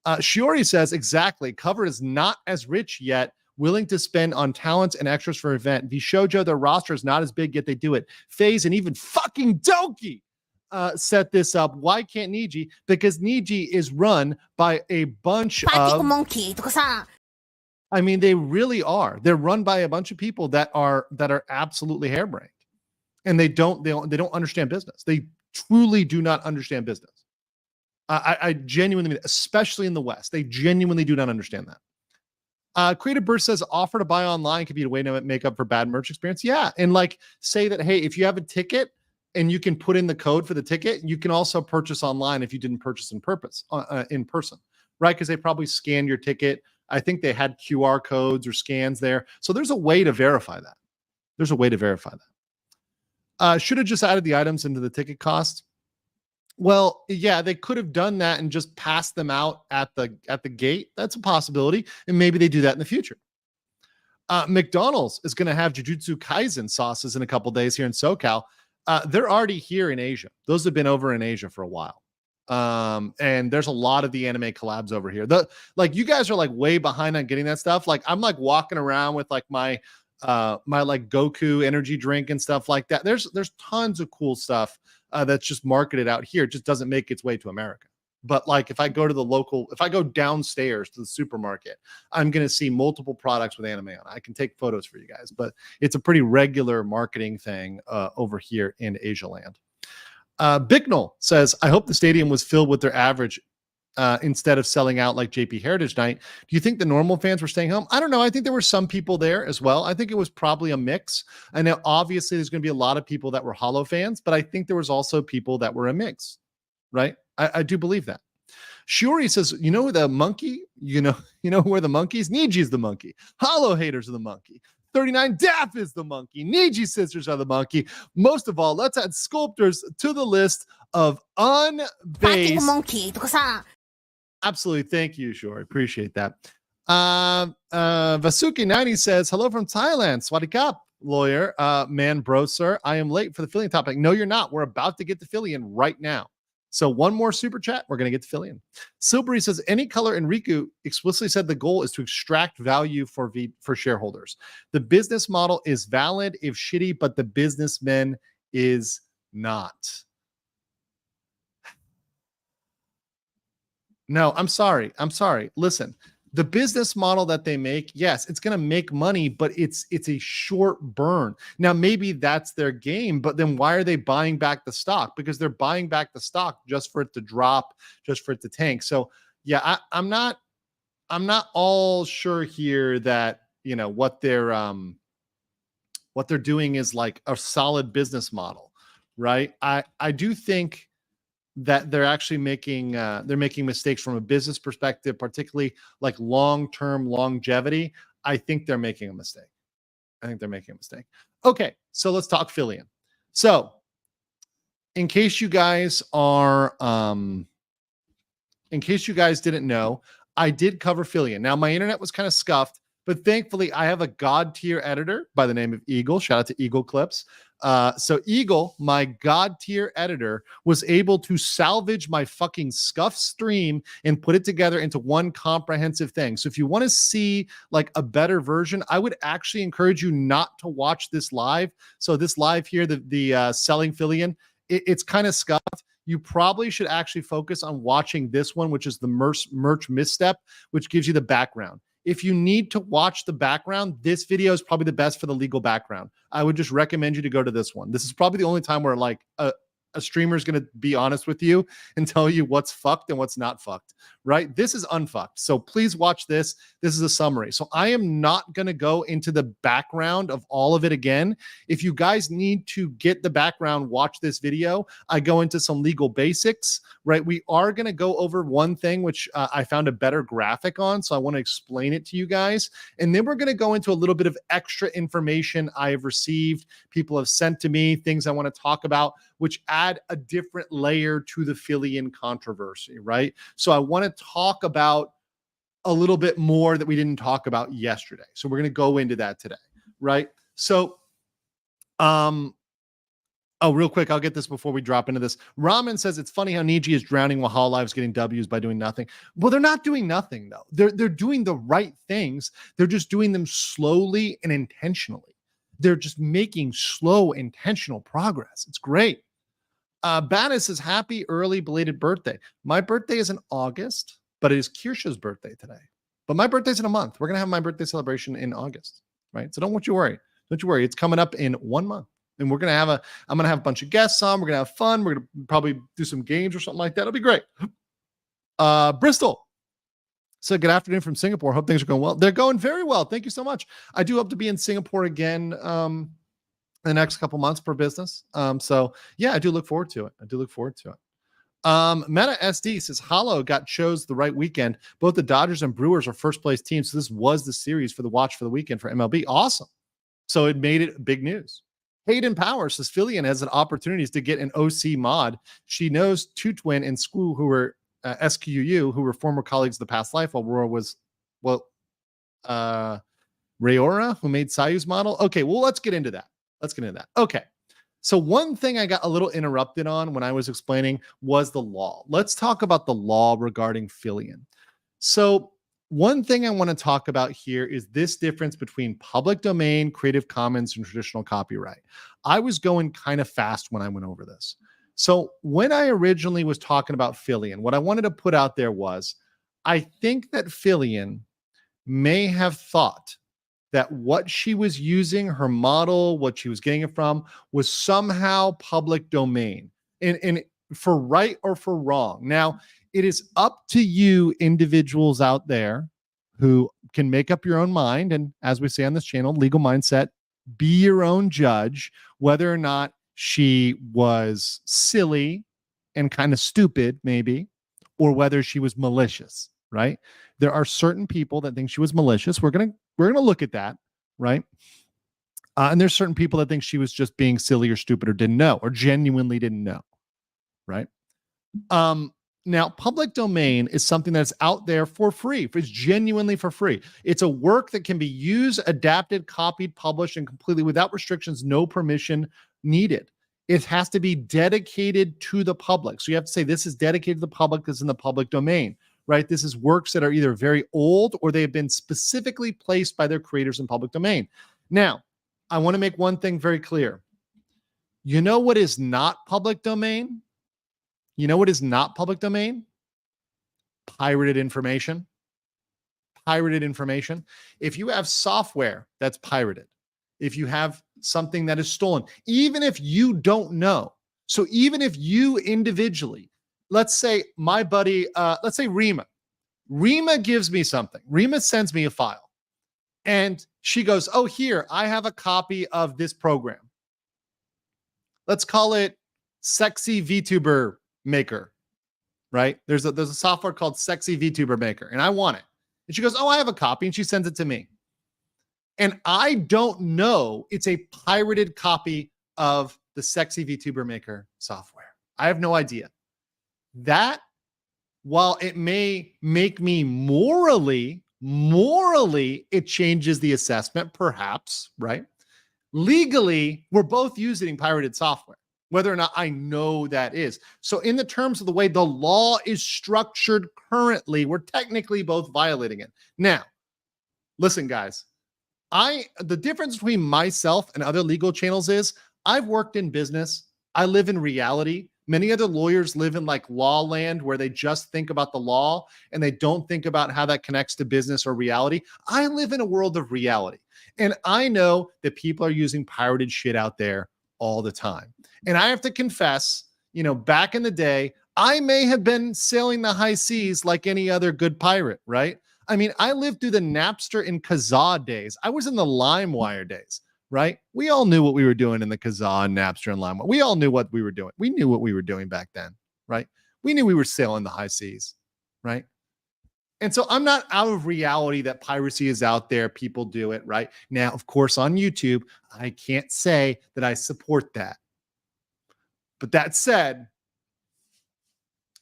Shiori says, exactly. Cover is not as rich yet willing to spend on talents and extras for an event. Vishojo, their roster is not as big, yet they do it. FaZe and even fucking Doki set this up. Why can't Niji? Because Niji is run by a bunch of monkey とかさ I mean, they really are. They're run by a bunch of people that are absolutely harebrained, and they don't understand business. They truly do not understand business. I genuinely mean, especially in the West, they genuinely do not understand that. Creative Burst says offer to buy online could be a way to make up for bad merch experience. Yeah, and like say that, hey, if you have a ticket and you can put in the code for the ticket, you can also purchase online if you didn't purchase in person, right? Because they probably scanned your ticket. I think they had QR codes or scans there. So there's a way to verify that. Should have just added the items into the ticket cost. Well, yeah, they could have done that and just passed them out at the gate. That's a possibility. And maybe they do that in the future. McDonald's is going to have Jujutsu Kaisen sauces in a couple days here in SoCal. They're already here in Asia. Those have been over in Asia for a while. And there's a lot of the anime collabs over here. Like you guys are like way behind on getting that stuff. Like I'm like walking around with like my like Goku energy drink and stuff like that. There's tons of cool stuff that's just marketed out here. It just doesn't make its way to America. But like if I go downstairs to the supermarket, I'm going to see multiple products with anime on it. I can take photos for you guys, but it's a pretty regular marketing thing over here in Asia land. Bicknell says, I hope the stadium was filled with their average instead of selling out like JP Heritage Night. Do you think the normal fans were staying home? I don't know. I think there were some people there as well. I think it was probably a mix. I know obviously there's going to be a lot of people that were Holo fans, but I think there was also people that were a mix, right? I do believe that. Shuri says, you know the monkey? You know where the monkey's? Niji's the monkey. Holo haters are the monkey. 39 Daff is the monkey. Niji sisters are the monkey. Most of all, let's add sculptors to the list of unbased monkey とかさ Absolutely. Thank you, Shuri. Appreciate that. Vasuki90 says, hello from Thailand. Swadikap, lawyer. Man, bro, sir. I am late for the Fillian topic. No, you're not. We're about to get to Fillian right now. So one more super chat. We're going to get to Fillian. Silbury says, any color in Riku explicitly said the goal is to extract value for shareholders. The business model is valid if shitty, but the businessman is not. No, I'm sorry. Listen, the business model that they make, yes, it's going to make money, but it's a short burn. Now, maybe that's their game, but then why are they buying back the stock? Because they're buying back the stock just for it to drop, just for it to tank. So yeah, I'm not all sure here that, you know, what they're doing is like a solid business model, right? I do think that they're actually making mistakes from a business perspective, particularly like long-term longevity. I think they're making a mistake. Okay, so let's talk Fillian. So in case you guys didn't know, I did cover Fillian. Now my internet was kind of scuffed, but thankfully I have a god tier editor by the name of Eagle. Shout out to Eagle Clips. So Eagle, my god tier editor, was able to salvage my fucking scuff stream and put it together into one comprehensive thing. So if you want to see like a better version, I would actually encourage you not to watch this live. So this live here, the selling Fillian, it's kind of scuffed. You probably should actually focus on watching this one, which is the merch misstep, which gives you the background. If you need to watch the background, this video is probably the best for the legal background. I would just recommend you to go to this one. This is probably the only time where like a streamer is going to be honest with you and tell you what's fucked and what's not fucked, right? This is unfucked. So please watch this. This is a summary. So I am not going to go into the background of all of it again. If you guys need to get the background, watch this video. I go into some legal basics, right? We are going to go over one thing, which I found a better graphic on. So I want to explain it to you guys. And then we're going to go into a little bit of extra information I have received. People have sent to me things I want to talk about, which add a different layer to the Fillian controversy, right? So I want to talk about a little bit more that we didn't talk about yesterday. So we're going to go into that today, right? So a Oh, real quick, I'll get this before we drop into this. Ramen says it's funny how Niji is drowning while HoloLive's getting W's by doing nothing. Well, they're not doing nothing though. They're doing the right things. They're just doing them slowly and intentionally. They're just making slow, intentional progress. It's great. Bannis says happy early belated birthday. My birthday is in August, but it is Kirsha's birthday today. But my birthday's in a month. We're gonna have my birthday celebration in August, right? So don't you worry. Don't you worry. It's coming up in 1 month. And I'm going to have a bunch of guests on. We're going to have fun. We're going to probably do some games or something like that. It'll be great. Bristol said, good afternoon from Singapore. Hope things are going well. They're going very well. Thank you so much. I do hope to be in Singapore again the next couple months for business. So yeah, I do look forward to it. Meta SD says, Holo got chose the right weekend. Both the Dodgers and Brewers are first place teams. So this was the series for the watch for the weekend for MLB. Awesome. So it made it big news. Hayden Power says Fillian has an opportunities to get an OC mod. She knows Two Twin and Squoo, who were SQU, who were former colleagues of the past life. Aurora was, Rayora, who made Sayu's model. Okay, well, let's get into that. Okay. So one thing I got a little interrupted on when I was explaining was the law. Let's talk about the law regarding Fillian. So one thing I want to talk about here is this difference between public domain, Creative Commons, and traditional copyright. I was going kind of fast when I went over this. So when I originally was talking about Fillian, what I wanted to put out there was, I think that Fillian may have thought that what she was using, her model, what she was getting it from, was somehow public domain. And for right or for wrong. Now, it is up to you individuals out there who can make up your own mind. And as we say on this channel, legal mindset, be your own judge, whether or not she was silly and kind of stupid, maybe, or whether she was malicious, right? There are certain people that think she was malicious. We're gonna look at that, right? And there's certain people that think she was just being silly or stupid or didn't know or genuinely didn't know, right? Now, public domain is something that's out there for free. It's genuinely for free. It's a work that can be used, adapted, copied, published, and completely without restrictions, no permission needed. It has to be dedicated to the public. So you have to say, this is dedicated to the public, this is in the public domain, right? This is works that are either very old or they have been specifically placed by their creators in public domain. Now, I want to make one thing very clear. You know what is not public domain? You know what is not public domain? Pirated information. Pirated information. If you have software that's pirated, if you have something that is stolen, even if you don't know, so even if you individually, let's say my buddy, let's say Rima gives me something. Rima sends me a file and she goes, oh, here, I have a copy of this program. Let's call it Sexy VTuber Maker, right? There's a software called Sexy VTuber Maker, and I want it. And she goes, oh, I have a copy, and she sends it to me. And I don't know it's a pirated copy of the Sexy VTuber Maker software. I have no idea. That, while it may make me morally, it changes the assessment, perhaps, right? Legally, we're both using pirated software, whether or not I know that is. So in the terms of the way the law is structured currently, we're technically both violating it. Now, listen, guys, the difference between myself and other legal channels is I've worked in business. I live in reality. Many other lawyers live in like law land where they just think about the law and they don't think about how that connects to business or reality. I live in a world of reality. And I know that people are using pirated shit out there all the time. And I have to confess, back in the day, I may have been sailing the high seas like any other good pirate, right? I mean, I lived through the Napster and Kazaa days. I was in the LimeWire days, right? We all knew what we were doing in the Kazaa and Napster and LimeWire. We all knew what we were doing. We knew what we were doing back then, right? We knew we were sailing the high seas, right? And so I'm not out of reality that piracy is out there. People do it, right? Now, of course, on YouTube, I can't say that I support that. But that said,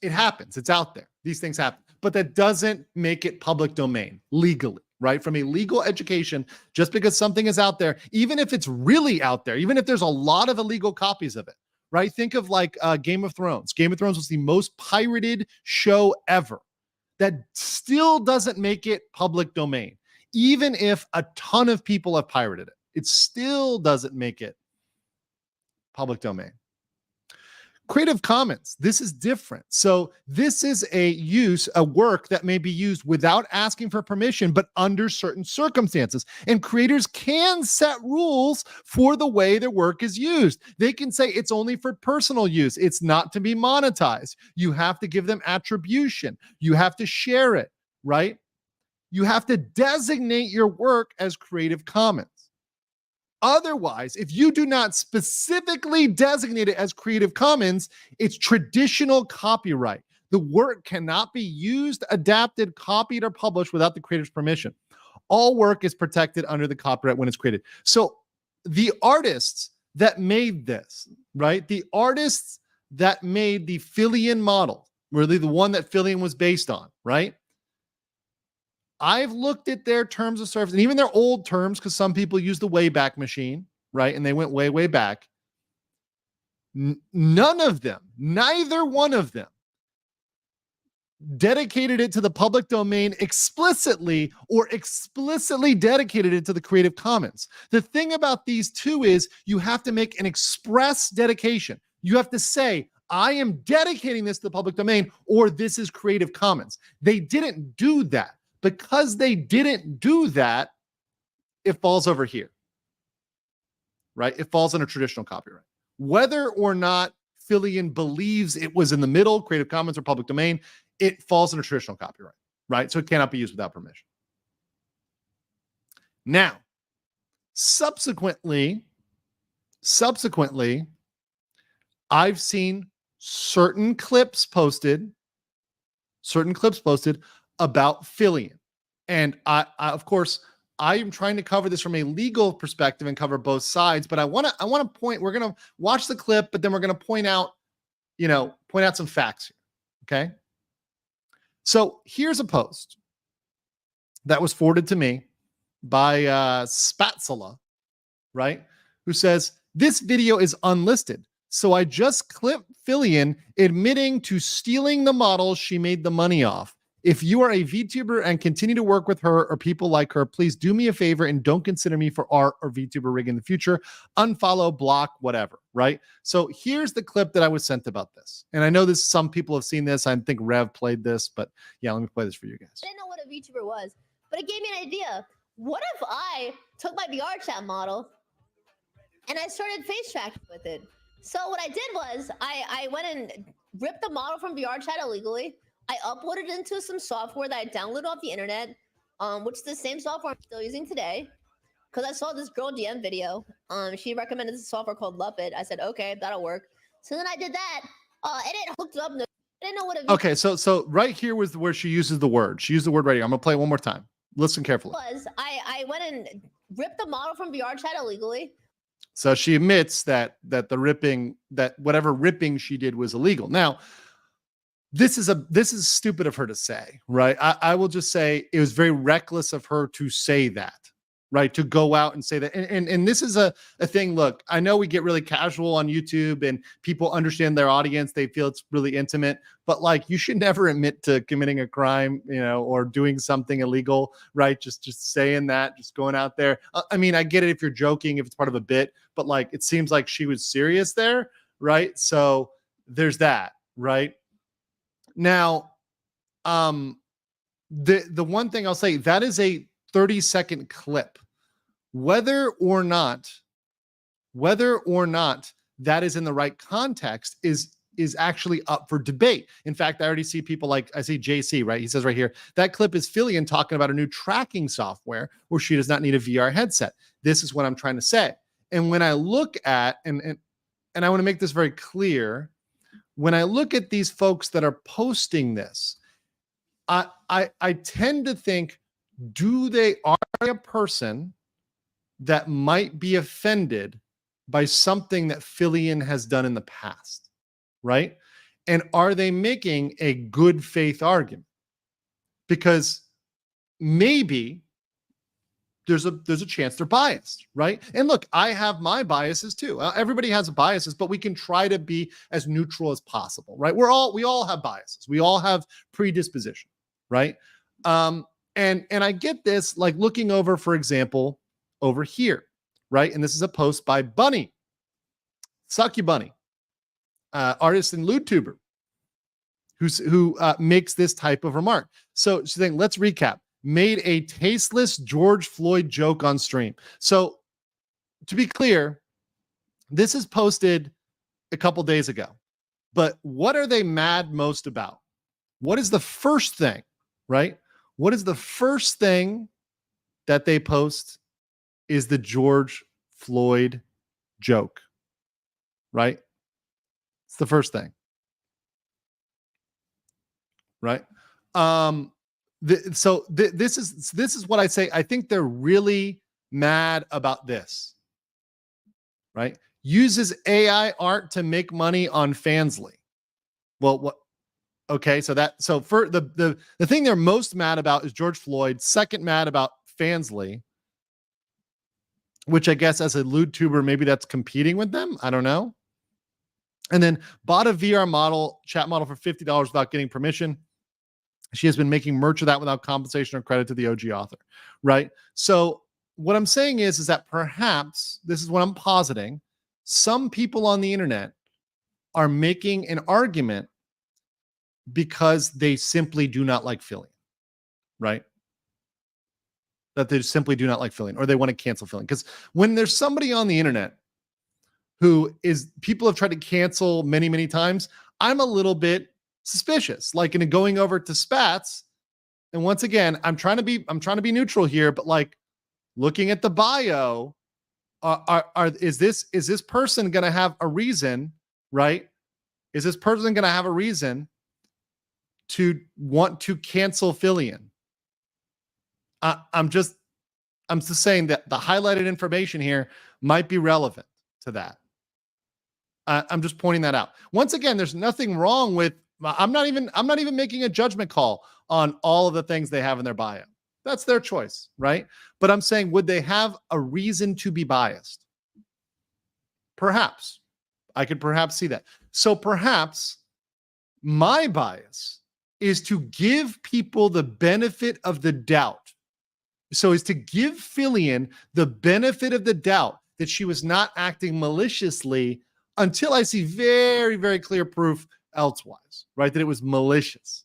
it happens. It's out there. These things happen. But that doesn't make it public domain legally, right? From a legal education, just because something is out there, even if it's really out there, even if there's a lot of illegal copies of it, right? Think of like Game of Thrones. Game of Thrones was the most pirated show ever. That still doesn't make it public domain. Even if a ton of people have pirated it, it still doesn't make it public domain. Creative Commons, this is different. So this is a work that may be used without asking for permission, but under certain circumstances. And creators can set rules for the way their work is used. They can say it's only for personal use. It's not to be monetized. You have to give them attribution. You have to share it, right? You have to designate your work as Creative Commons. Otherwise, if you do not specifically designate it as Creative Commons, it's traditional copyright. The work cannot be used, adapted, copied, or published without the creator's permission. All work is protected under the copyright when it's created. So the artists that made this, right? The artists that made the Fillian model, really the one that Fillian was based on, right? I've looked at their terms of service and even their old terms, because some people use the Wayback Machine, right? And they went way, way back. None of them, neither one of them, dedicated it to the public domain explicitly or explicitly dedicated it to the Creative Commons. The thing about these two is you have to make an express dedication. You have to say, I am dedicating this to the public domain, or this is Creative Commons. They didn't do that. Because they didn't do that, it falls over here, right? It falls under traditional copyright. Whether or not Fillian believes it was in the middle, Creative Commons or public domain, it falls under traditional copyright, right? So it cannot be used without permission. Now, subsequently, I've seen certain clips posted about Fillian. And I of course, I am trying to cover this from a legal perspective and cover both sides, but I want to point, we're going to watch the clip, but then we're going to point out some facts here. Okay. So here's a post that was forwarded to me by Spatzula, right? Who says, this video is unlisted. So I just clipped Fillian admitting to stealing the model she made the money off. If you are a VTuber and continue to work with her or people like her, please do me a favor and don't consider me for art or VTuber rig in the future. Unfollow, block, whatever, right? So here's the clip that I was sent about this. And I know this, some people have seen this. I think Rev played this, but yeah, let me play this for you guys. I didn't know what a VTuber was, but it gave me an idea. What if I took my VR chat model and I started face tracking with it? So what I did was I went and ripped the model from VR chat illegally. I uploaded it into some software that I downloaded off the internet, which is the same software I'm still using today. Because I saw this girl DM video. She recommended this software called Love It. I said, okay, that'll work. So then I did that, and it hooked up. I didn't know what it Okay, so right here was where she uses the word. She used the word right here. I'm gonna play it one more time. Listen carefully. I went and ripped the model from VR chat illegally. So she admits that whatever ripping she did was illegal. Now, this is stupid of her to say, right? I will just say it was very reckless of her to say that, right? To go out and say that. And this is a thing. Look, I know we get really casual on YouTube and people understand their audience. They feel it's really intimate, but like, you should never admit to committing a crime, or doing something illegal, right? Just saying that, just going out there. I mean, I get it if you're joking, if it's part of a bit, but like, it seems like she was serious there, right? So there's that, right? Now, the one thing I'll say, that is a 30-second clip. Whether or not that is in the right context is actually up for debate. In fact, I already see people like, I see JC, right? He says right here, that clip is Fillian talking about a new tracking software where she does not need a VR headset. This is what I'm trying to say. And when I look at, and I want to make this very clear, when I look at these folks that are posting this, I tend to think, are they a person that might be offended by something that Fillian has done in the past, right? And are they making a good faith argument? Because maybe there's a chance they're biased, right? And look, I have my biases too. Everybody has biases, but we can try to be as neutral as possible, right? We all have biases. We all have predisposition, right? And I get this, like looking over, for example, over here, right? And this is a post by Bunny, Suck You Bunny, artist and YouTuber, who makes this type of remark. So she's saying, let's recap. Made a tasteless George Floyd joke on stream. So to be clear, this is posted a couple days ago. But what are they mad most about? What is the first thing, right? What is the first thing that they post is the George Floyd joke, right? It's the first thing, right? This is what I say. I think they're really mad about this, right? Uses AI art to make money on Fansly. Well, what? Okay, so for the thing they're most mad about is George Floyd. Second mad about Fansly, which I guess as a YouTuber, maybe that's competing with them. I don't know. And then bought a VR chat model for $50 without getting permission. She has been making merch of that without compensation or credit to the OG author, right? So what I'm saying is that perhaps, this is what I'm positing, some people on the internet are making an argument because they simply do not like Fillian, right? That they simply do not like Fillian, or they want to cancel Fillian. Because when there's somebody on the internet who people have tried to cancel many, many times, I'm a little bit suspicious. Like in going over to Spats, and once again, I'm trying to be neutral here, but like looking at the bio, is this person going to have a reason, right? Is this person going to have a reason to want to cancel Fillian? I'm just saying that the highlighted information here might be relevant to that. I'm just pointing that out. Once again, there's nothing wrong with. I'm not even making a judgment call on all of the things they have in their bio. That's their choice, right? But I'm saying, would they have a reason to be biased? Perhaps. I could perhaps see that. So perhaps my bias is to give people the benefit of the doubt. So is to give Fillian the benefit of the doubt that she was not acting maliciously until I see very, very clear proof elsewise, right? That it was malicious,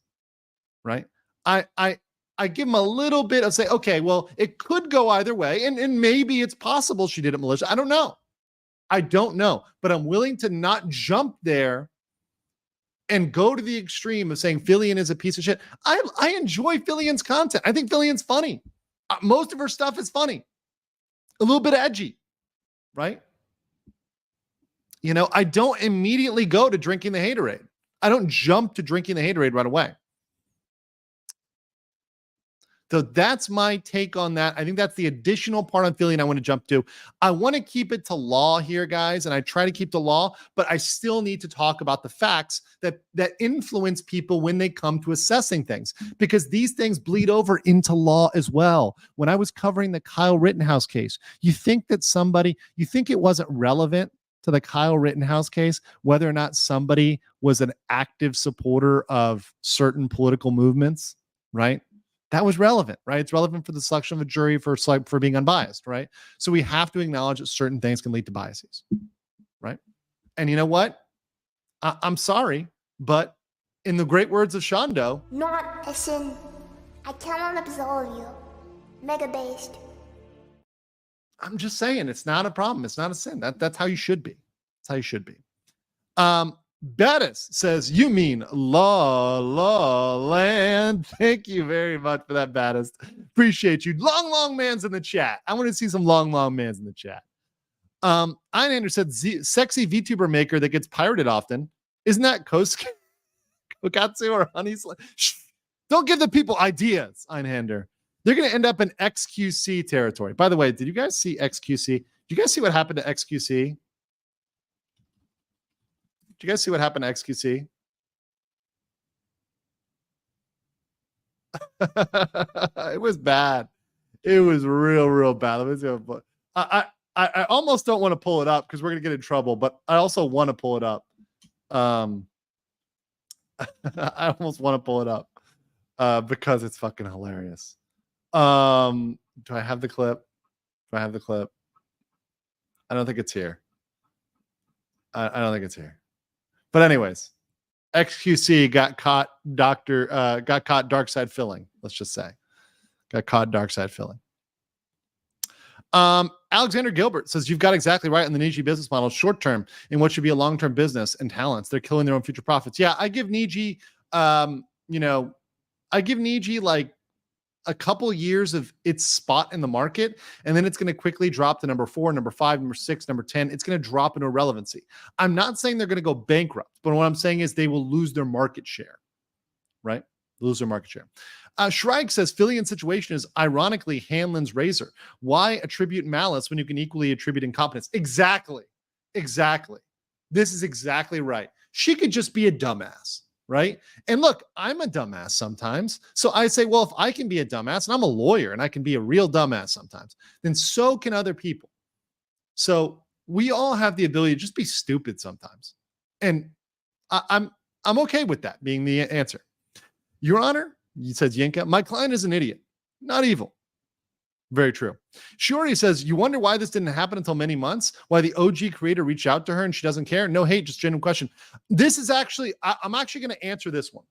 right? I give him a little bit of say, okay, well, it could go either way. And maybe it's possible she did it malicious. I don't know, but I'm willing to not jump there and go to the extreme of saying Fillian is a piece of shit. I enjoy Fillian's content. I think Fillian's funny. Most of her stuff is funny, a little bit edgy, right? You know, I don't immediately go to drinking the haterade. I don't jump to drinking the haterade right away. So that's my take on that. I think that's the additional part on Fillian I want to jump to. I want to keep it to law here, guys, and I try to keep the law, but I still need to talk about the facts that influence people when they come to assessing things, because these things bleed over into law as well. When I was covering the Kyle Rittenhouse case, you think it wasn't relevant to the Kyle Rittenhouse case whether or not somebody was an active supporter of certain political movements, right? That was relevant, right? It's relevant for the selection of a jury for being unbiased, right? So we have to acknowledge that certain things can lead to biases, right? And you know what? I'm sorry, but in the great words of Shondo, Not a sin. I cannot absolve you. Mega based. I'm just saying it's not a problem. It's not a sin. That's how you should be. That's how you should be. Bettis says, you mean La La Land. Thank you very much for that, Bettis. Appreciate you. Long man's in the chat. I want to see some long man's in the chat. Einander said, sexy VTuber maker that gets pirated often. Isn't that Kokatsu or Honey Slay? Don't give the people ideas, Einander. They're going to end up in XQC territory. By the way, did you guys see XQC? Did you guys see what happened to XQC? Did you guys see what happened to XQC? It was bad. It was real bad. Let me see. I almost don't want to pull it up because we're gonna get in trouble, but I also want to pull it up. I almost want to pull it up because it's fucking hilarious. Do I have the clip? Do I have the clip? I don't think it's here. I don't think it's here. But anyways, XQC got caught. Got caught dark side filling. Let's just say, got caught dark side filling. Alexander Gilbert says you've got exactly right in the Niji business model, short term in what should be a long term business and talents. They're killing their own future profits. Yeah, I give Niji, I give Niji like a couple years of its spot in the market, and then it's going to quickly drop to number 4, number 5, number 6, number 10. It's going to drop into irrelevancy. I'm not saying they're going to go bankrupt, but what I'm saying is they will lose their market share, right? Lose their market share. Shrike says Fillian's situation is ironically Hanlon's razor. Why attribute malice when you can equally attribute incompetence? Exactly. This is exactly right. She could just be a dumbass, right? And look, I'm a dumbass sometimes. So I say, well, if I can be a dumbass and I'm a lawyer and I can be a real dumbass sometimes, then so can other people. So we all have the ability to just be stupid sometimes. And I'm okay with that being the answer. Your Honor, says Yinka, my client is an idiot, not evil. Very true. Shiori says, you wonder why this didn't happen until many months? Why the OG creator reached out to her and she doesn't care? No hate, just genuine question. This is actually, I'm actually going to answer this one.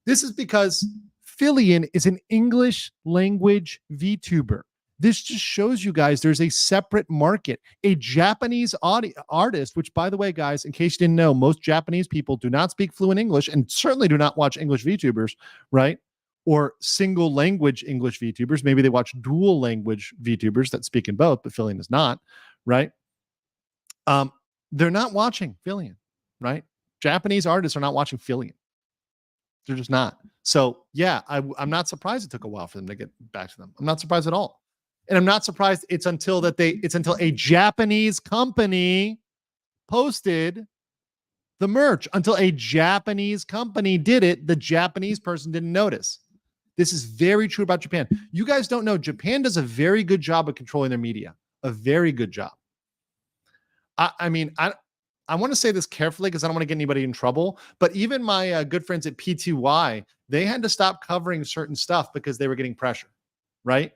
This is because Fillian is an English language VTuber. This just shows you guys there's a separate market. A Japanese artist, which, by the way, guys, in case you didn't know, most Japanese people do not speak fluent English and certainly do not watch English VTubers, right? Or single language English VTubers. Maybe they watch dual language VTubers that speak in both, but Fillian is not, right? They're not watching Fillian, right? Japanese artists are not watching Fillian. They're just not. So, yeah, I'm not surprised it took a while for them to get back to them. I'm not surprised at all. And I'm not surprised it's until a Japanese company posted the merch. Until a Japanese company did it, the Japanese person didn't notice. This is very true about Japan. You guys don't know, Japan does a very good job of controlling their media. A very good job. I want to say this carefully because I don't want to get anybody in trouble, but even my good friends at P2Y, they had to stop covering certain stuff because they were getting pressure, right?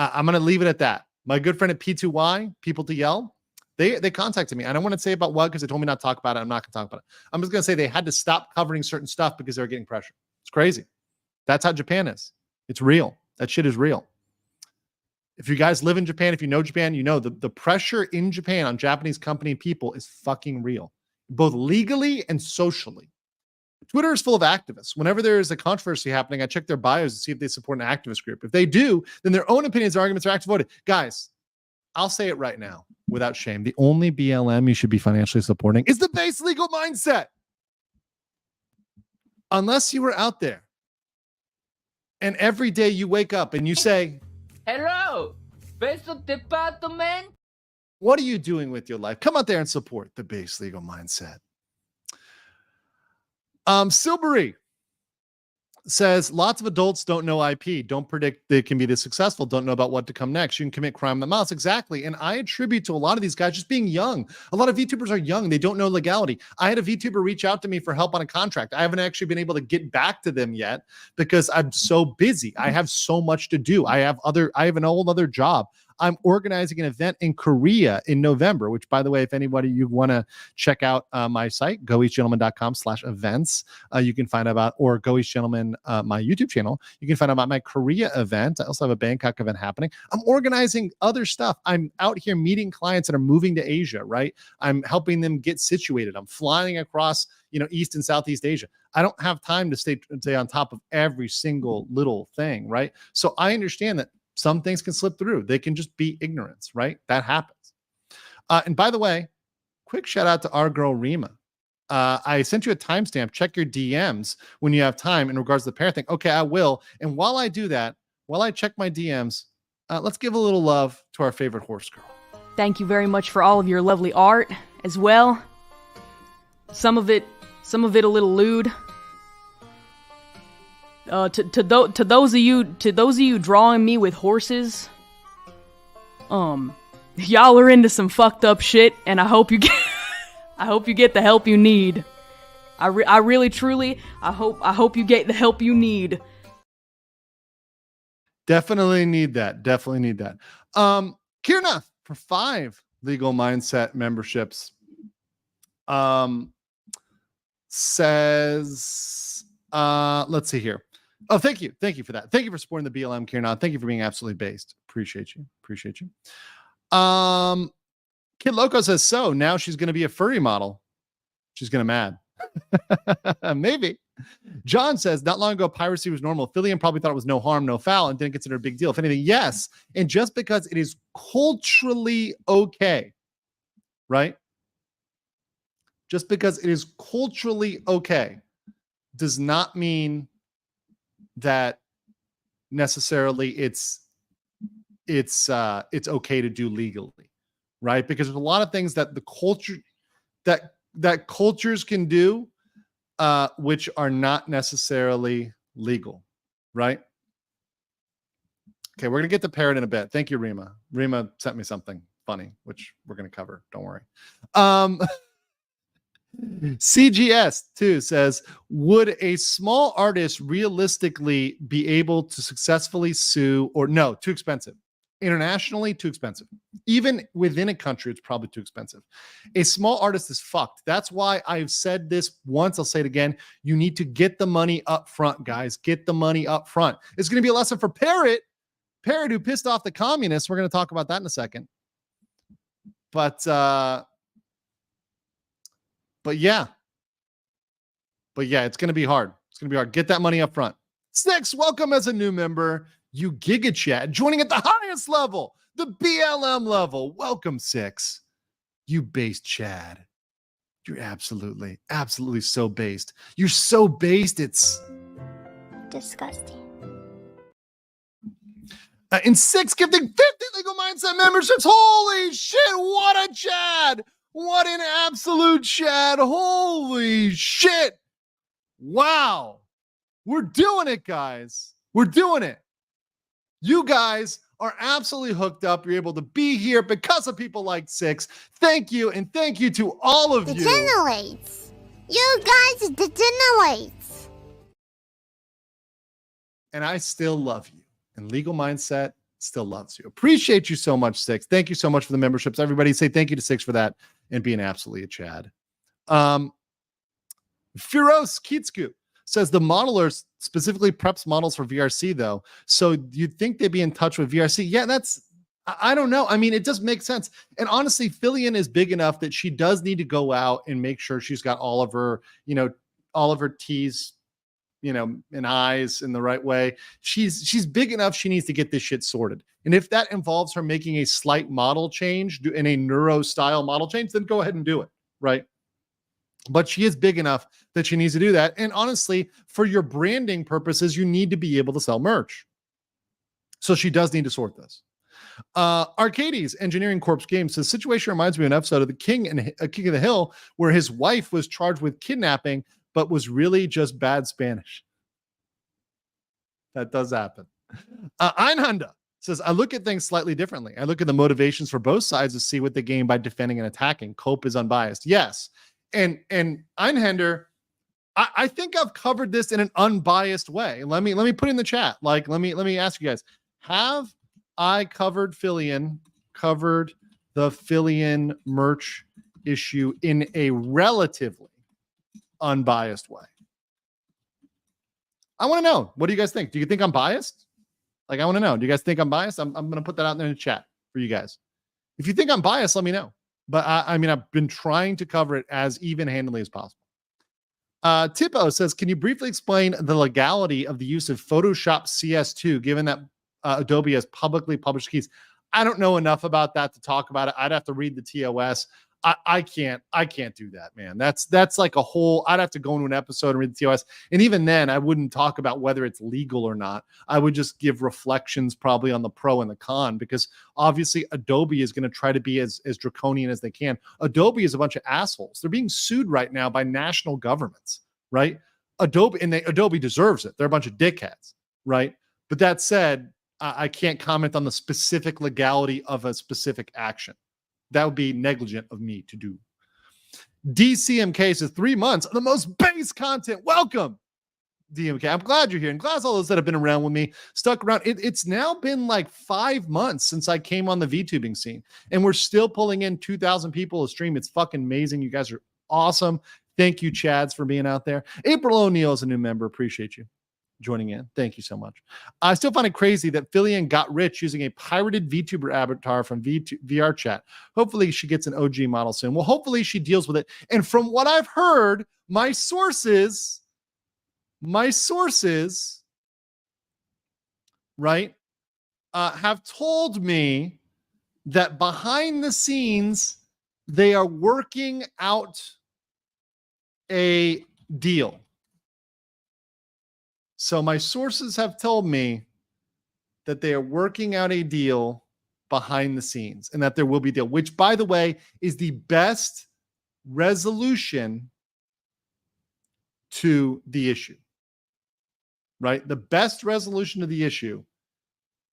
I'm going to leave it at that. My good friend at P2Y, People to Yell, they contacted me. I don't want to say about what because they told me not to talk about it. I'm not going to talk about it. I'm just going to say they had to stop covering certain stuff because they were getting pressure. It's crazy. That's how Japan is. It's real. That shit is real. If you guys live in Japan, if you know Japan, you know the pressure in Japan on Japanese company and people is fucking real, both legally and socially. Twitter is full of activists. Whenever there is a controversy happening, I check their bios to see if they support an activist group. If they do, then their own opinions and arguments are active voted. Guys, I'll say it right now without shame. The only BLM you should be financially supporting is the base legal mindset. Unless you were out there and every day you wake up and you say, Hello, Peso Department. what are you doing with your life? Come out there and support the base legal mindset. Silbury says lots of adults don't know IP, don't predict they can be this successful, don't know about what to come next. You can commit crime in the mouse. Exactly. And I attribute to a lot of these guys just being young. A lot of VTubers are young. They don't know legality. I had a VTuber reach out to me for help on a contract. I haven't actually been able to get back to them yet because I'm so busy. I have so much to do. I have an whole other job. I'm organizing an event in Korea in November, which, by the way, if anybody you want to check out my site, goeastgentleman.com/events, you can find about, or Go East Gentleman, my YouTube channel, you can find out about my Korea event. I also have a Bangkok event happening. I'm organizing other stuff. I'm out here meeting clients that are moving to Asia, right? I'm helping them get situated. I'm flying across, East and Southeast Asia. I don't have time to stay on top of every single little thing, right? So I understand that some things can slip through. They can just be ignorance, right? That happens. And by the way, quick shout out to our girl Rima. I sent you a timestamp. Check your DMs when you have time in regards to the parent thing. Okay, I will. And while I do that, while I check my DMs, let's give a little love to our favorite horse girl. Thank you very much for all of your lovely art as well. Some of it a little lewd. To those of you drawing me with horses, y'all are into some fucked up shit, and I hope you get the help you need. I really truly I hope you get the help you need. Definitely need that. Kirna for 5 legal mindset memberships. Says, let's see here. Oh, thank you for that. Thank you for supporting the BLM, Kirna. Thank you for being absolutely based. Appreciate you. Kid Loco says, so now she's going to be a furry model. She's going to mad. Maybe. John says, not long ago, piracy was normal. Fillian probably thought it was no harm, no foul, and didn't consider it a big deal. If anything, yes. And just because it is culturally okay, right? Just because it is culturally okay does not mean that necessarily it's okay to do legally, right? Because there's a lot of things that the culture that cultures can do which are not necessarily legal, right? Okay, we're gonna get to Parrot in a bit. Thank you, Rima. Rima sent me something funny, which we're gonna cover. Don't worry. CGS too says, would a small artist realistically be able to successfully sue, or no, too expensive? Internationally, too expensive. Even within a country, it's probably too expensive. A small artist is fucked. That's why I've said this once. I'll say it again. You need to get the money up front, guys. Get the money up front. It's going to be a lesson for Parrot, who pissed off the communists. We're going to talk about that in a second. But yeah, it's going to be hard. Get that money up front. Six, welcome as a new member. You Giga Chad joining at the highest level, the BLM level. Welcome, Six. You based Chad. You're absolutely so based. You're so based, it's disgusting. In Six, gifting 50 legal mindset memberships. Holy shit, what a Chad. What an absolute Chad. Holy shit. Wow. We're doing it, guys. We're doing it. You guys are absolutely hooked up. You're able to be here because of people like Six. Thank you, and thank you to all of you. Degenerates. You guys degenerates. And I still love you. And Legal Mindset still loves you. Appreciate you so much, Six. Thank you so much for the memberships. Everybody say thank you to Six for that and being absolutely a Chad. Firoz Keatscoop says the modelers specifically preps models for VRC though. So you'd think they'd be in touch with VRC. Yeah, I don't know. I mean, it does make sense. And honestly, Fillian is big enough that she does need to go out and make sure she's got all of her T's, and I's in the right way. She's big enough. She needs to get this shit sorted. And if that involves her making a slight model change in a neuro style model change, then go ahead and do it. Right. But she is big enough that she needs to do that. And honestly, for your branding purposes, you need to be able to sell merch. So she does need to sort this. Arcades Engineering Corp's game says situation reminds me of an episode of The King of the Hill where his wife was charged with kidnapping, but was really just bad Spanish. That does happen. Einhunda says, I look at things slightly differently. I look at the motivations for both sides to see what they gain by defending and attacking. Cope is unbiased. Yes. And Einhender, I think I've covered this in an unbiased way. Let me put in the chat. Like, let me ask you guys, have I covered the Fillian merch issue in a relatively unbiased way? I want to know. What do you guys think? Do you think I'm biased? Like, I want to know. Do you guys think I'm biased? I'm going to put that out there in the chat for you guys. If you think I'm biased, let me know. But I mean, I've been trying to cover it as even-handedly as possible. Tipo says, can you briefly explain the legality of the use of Photoshop CS2, given that Adobe has publicly published keys? I don't know enough about that to talk about it. I'd have to read the TOS. I can't do that, man. That's like a whole, I'd have to go into an episode and read the TOS. And even then I wouldn't talk about whether it's legal or not. I would just give reflections probably on the pro and the con, because obviously Adobe is going to try to be as draconian as they can. Adobe is a bunch of assholes. They're being sued right now by national governments, right? Adobe deserves it. They're a bunch of dickheads, right? But that said, I can't comment on the specific legality of a specific action. That would be negligent of me to do. DCMK says 3 months of the most base content. Welcome, DMK. I'm glad you're here. And glad all those that have been around with me stuck around. It's now been like 5 months since I came on the VTubing scene, and we're still pulling in 2,000 people a stream. It's fucking amazing. You guys are awesome. Thank you, Chads, for being out there. April O'Neil is a new member. Appreciate you joining in. Thank you so much. I still find it crazy that Fillian got rich using a pirated VTuber avatar from VR chat. Hopefully she gets an OG model soon. Well, hopefully she deals with it. And from what I've heard, my sources, right, have told me that behind the scenes, they are working out a deal. So my sources have told me that they are working out a deal behind the scenes and that there will be a deal, which, by the way, is the best resolution to the issue, right? The best resolution to the issue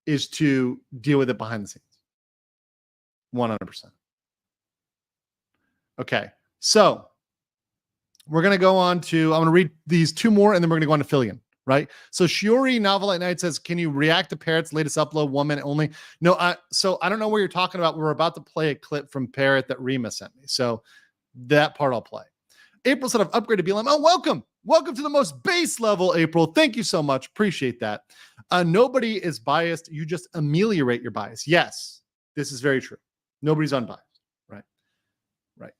is to deal with it behind the scenes. 100%. Okay, so we're going to go on to, I'm going to read these 2 more, and then we're going to go on to Fillian. Right. So Shiori Novel at Night says, can you react to Parrot's latest upload 1 minute only? No, so I don't know what you're talking about. We're about to play a clip from Parrot that Rima sent me. So that part I'll play. April said, I've upgraded BLM. Oh, welcome. Welcome to the most base level, April. Thank you so much. Appreciate that. Nobody is biased. You just ameliorate your bias. Yes, this is very true. Nobody's unbiased. Right. Right.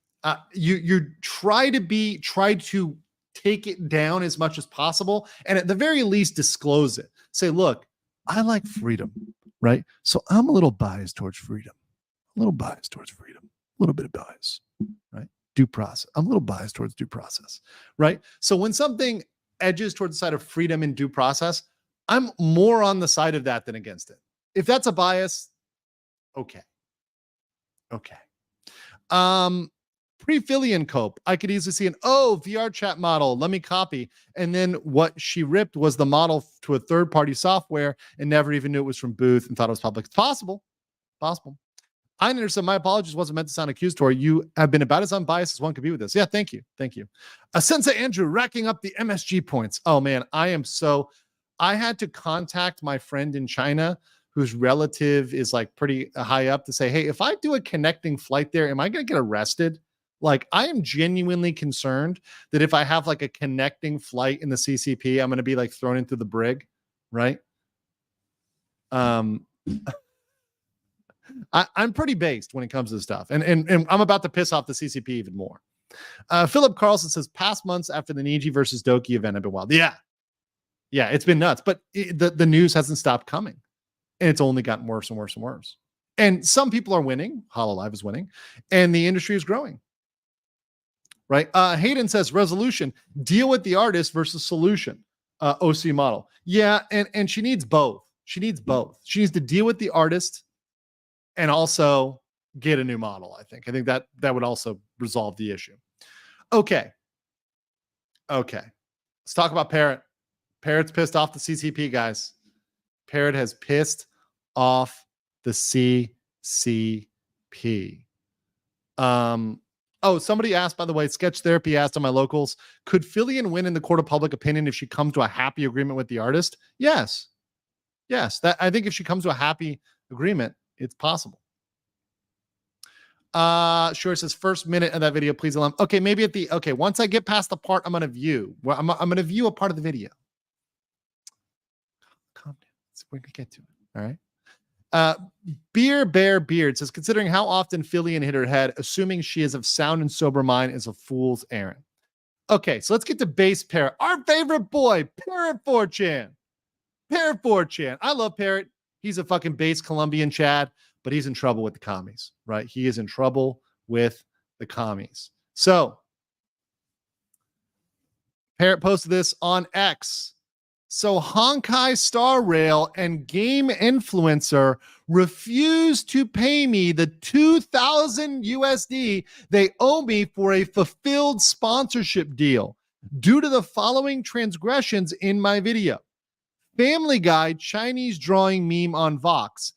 You try to take it down as much as possible, and at the very least disclose it. Say, look, I like freedom, right? So I'm a little biased towards freedom. A little biased towards freedom. A little bit of bias, right? Due process. I'm a little biased towards due process, right? So when something edges towards the side of freedom and due process, I'm more on the side of that than against it. If that's a bias, okay. Pre-Fillian cope, I could easily see VR chat model, let me copy. And then what she ripped was the model to a third-party software and never even knew it was from Booth and thought it was public. It's possible. I understand. My apologies, wasn't meant to sound accusatory. You have been about as unbiased as one could be with this. Yeah, thank you. Sensei Andrew racking up the MSG points. Oh man, I had to contact my friend in China whose relative is like pretty high up to say, hey, if I do a connecting flight there, am I going to get arrested? Like, I am genuinely concerned that if I have like a connecting flight in the CCP, I'm going to be like thrown into the brig, right? I'm pretty based when it comes to this stuff, and I'm about to piss off the CCP even more. Philip Carlson says, past months after the Niji versus Doki event have been wild. Yeah, it's been nuts, but the news hasn't stopped coming, and it's only gotten worse and worse and worse. And some people are winning. HoloLive is winning, and the industry is growing. Right. Hayden says resolution, deal with the artist versus solution. OC model. Yeah. And she needs both. She needs to deal with the artist and also get a new model. I think that would also resolve the issue. Okay. Let's talk about Parrot. Parrot's pissed off the CCP, guys. Parrot has pissed off the CCP. Oh, somebody asked, by the way, Sketch Therapy asked on my locals, could Fillian win in the court of public opinion if she comes to a happy agreement with the artist? Yes. I think if she comes to a happy agreement, it's possible. Sure, it says first minute of that video, please allow. Okay, maybe once I get past the part I'm going to view. Well, I'm going to view a part of the video. Calm down. We're going to get to it. All right. Beer Bear Beard says, considering how often Fillian hit her head, assuming she is of sound and sober mind is a fool's errand. Okay, so let's get to base Parrot. Our favorite boy, Parrot4Chan. Parrot4Chan. I love Parrot. He's a fucking base Colombian Chad, but he's in trouble with the commies, right? He is in trouble with the commies. So, Parrot posted this on X. So Honkai Star Rail and game influencer refused to pay me the 2,000 USD they owe me for a fulfilled sponsorship deal. due to the following transgressions in my video. Family Guy Chinese drawing meme on Vox.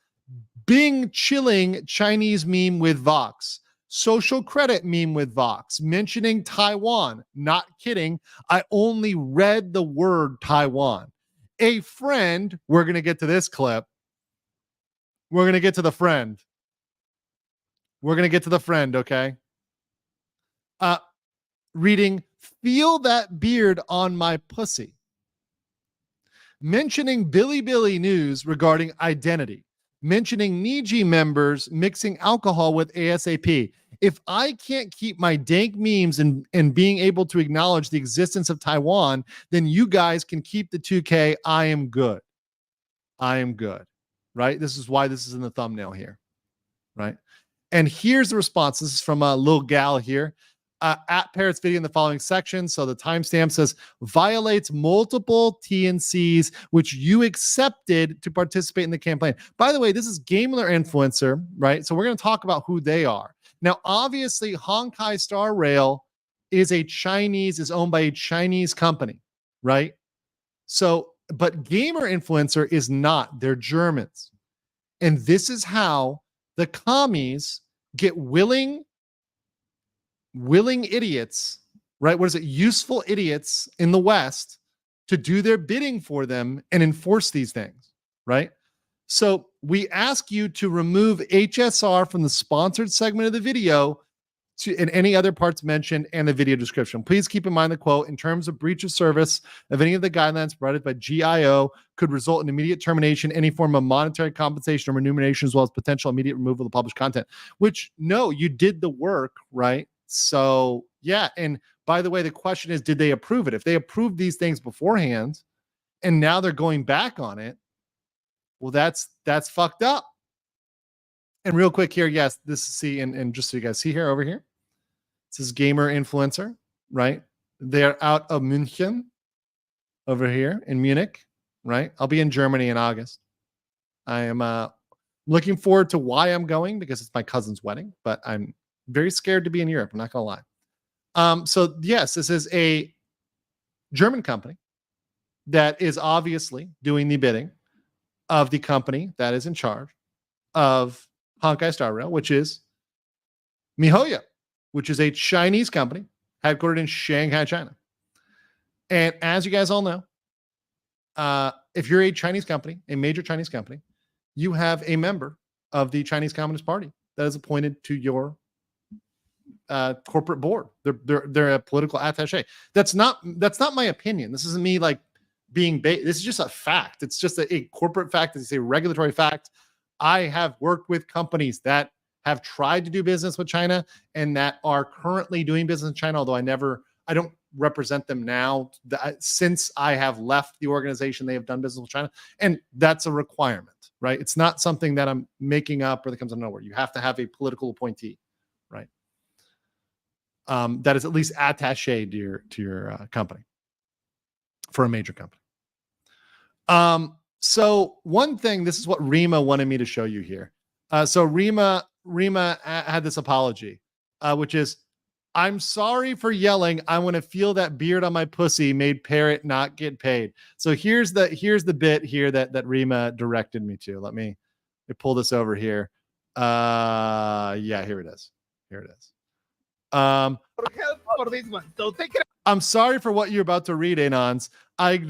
Bing chilling Chinese meme with Vox. Social credit meme with Vox. Mentioning Taiwan. Not kidding. I only read the word Taiwan. A friend, we're going to get to this clip. We're going to get to the friend. We're going to get to the friend, okay? Reading, feel that beard on my pussy. Mentioning Billy news regarding identity. Mentioning Niji members mixing alcohol with ASAP. If I can't keep my dank memes and being able to acknowledge the existence of Taiwan, then you guys can keep the 2K. I am good. I am good. Right? This is why this is in the thumbnail here. Right? And here's the response. This is from a little gal here. At Parrot's video in the following section. So the timestamp says, violates multiple TNCs, which you accepted to participate in the campaign. By the way, this is Gamer Influencer, right? So we're going to talk about who they are. Now, obviously, Honkai Star Rail is owned by a Chinese company, right? So, but Gamer Influencer is not. They're Germans. And this is how the commies get willing idiots, right? What is it? Useful idiots in the West to do their bidding for them and enforce these things, right? So we ask you to remove HSR from the sponsored segment of the video and any other parts mentioned and the video description. Please keep in mind the quote, in terms of breach of service of any of the guidelines provided by GIO could result in immediate termination, any form of monetary compensation or remuneration, as well as potential immediate removal of the published content, which, no, you did the work, right? So, yeah. And by the way, the question is, did they approve it? If they approved these things beforehand and now they're going back on it, well, that's fucked up. And real quick here, yes, this is and just so you guys see here over here, this is Gamer Influencer, right? They're out of München over here in Munich, right? I'll be in Germany in August. I am looking forward to why I'm going because it's my cousin's wedding, but I'm very scared to be in Europe. I'm not going to lie. So yes, this is a German company that is obviously doing the bidding of the company that is in charge of Honkai Star Rail, which is MiHoYo, which is a Chinese company headquartered in Shanghai, China. And as you guys all know, if you're a Chinese company, a major Chinese company, you have a member of the Chinese Communist Party that is appointed to your corporate board. They're a political attaché. That's not my opinion. This isn't me like being this is just a fact. It's just a corporate fact. It's a regulatory fact. I have worked with companies that have tried to do business with China and that are currently doing business in China, although I don't represent them now. Since I have left the organization, they have done business with China, and that's a requirement, right? It's not something that I'm making up or that comes out of nowhere. You have to have a political appointee, right? That is at least attaché to your company for a major company. So one thing, this is what Rima wanted me to show you here. So Rima had this apology, which is, I'm sorry for yelling. I want to feel that beard on my pussy made Parrot not get paid. So here's the bit here that Rima directed me to. Let me pull this over here. Yeah, here it is. Here it is. Help for this one. So take it. I'm sorry for what you're about to read, Anons. I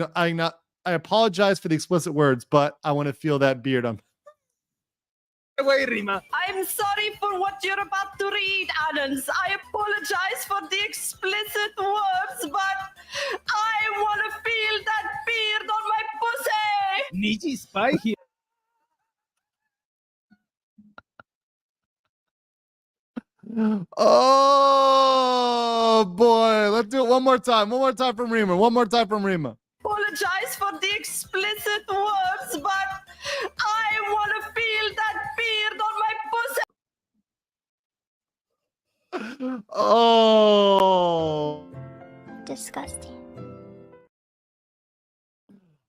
apologize for the explicit words, but I want to feel that beard on. Away, Rima. I'm sorry for what you're about to read, Adams. I apologize for the explicit words, but I want to feel that beard on my pussy. Niji spy here. Oh boy, let's do it one more time. One more time from Rima. One more time from Rima. Apologize for the explicit words, but I want to feel that beard on my pussy. Oh. Disgusting.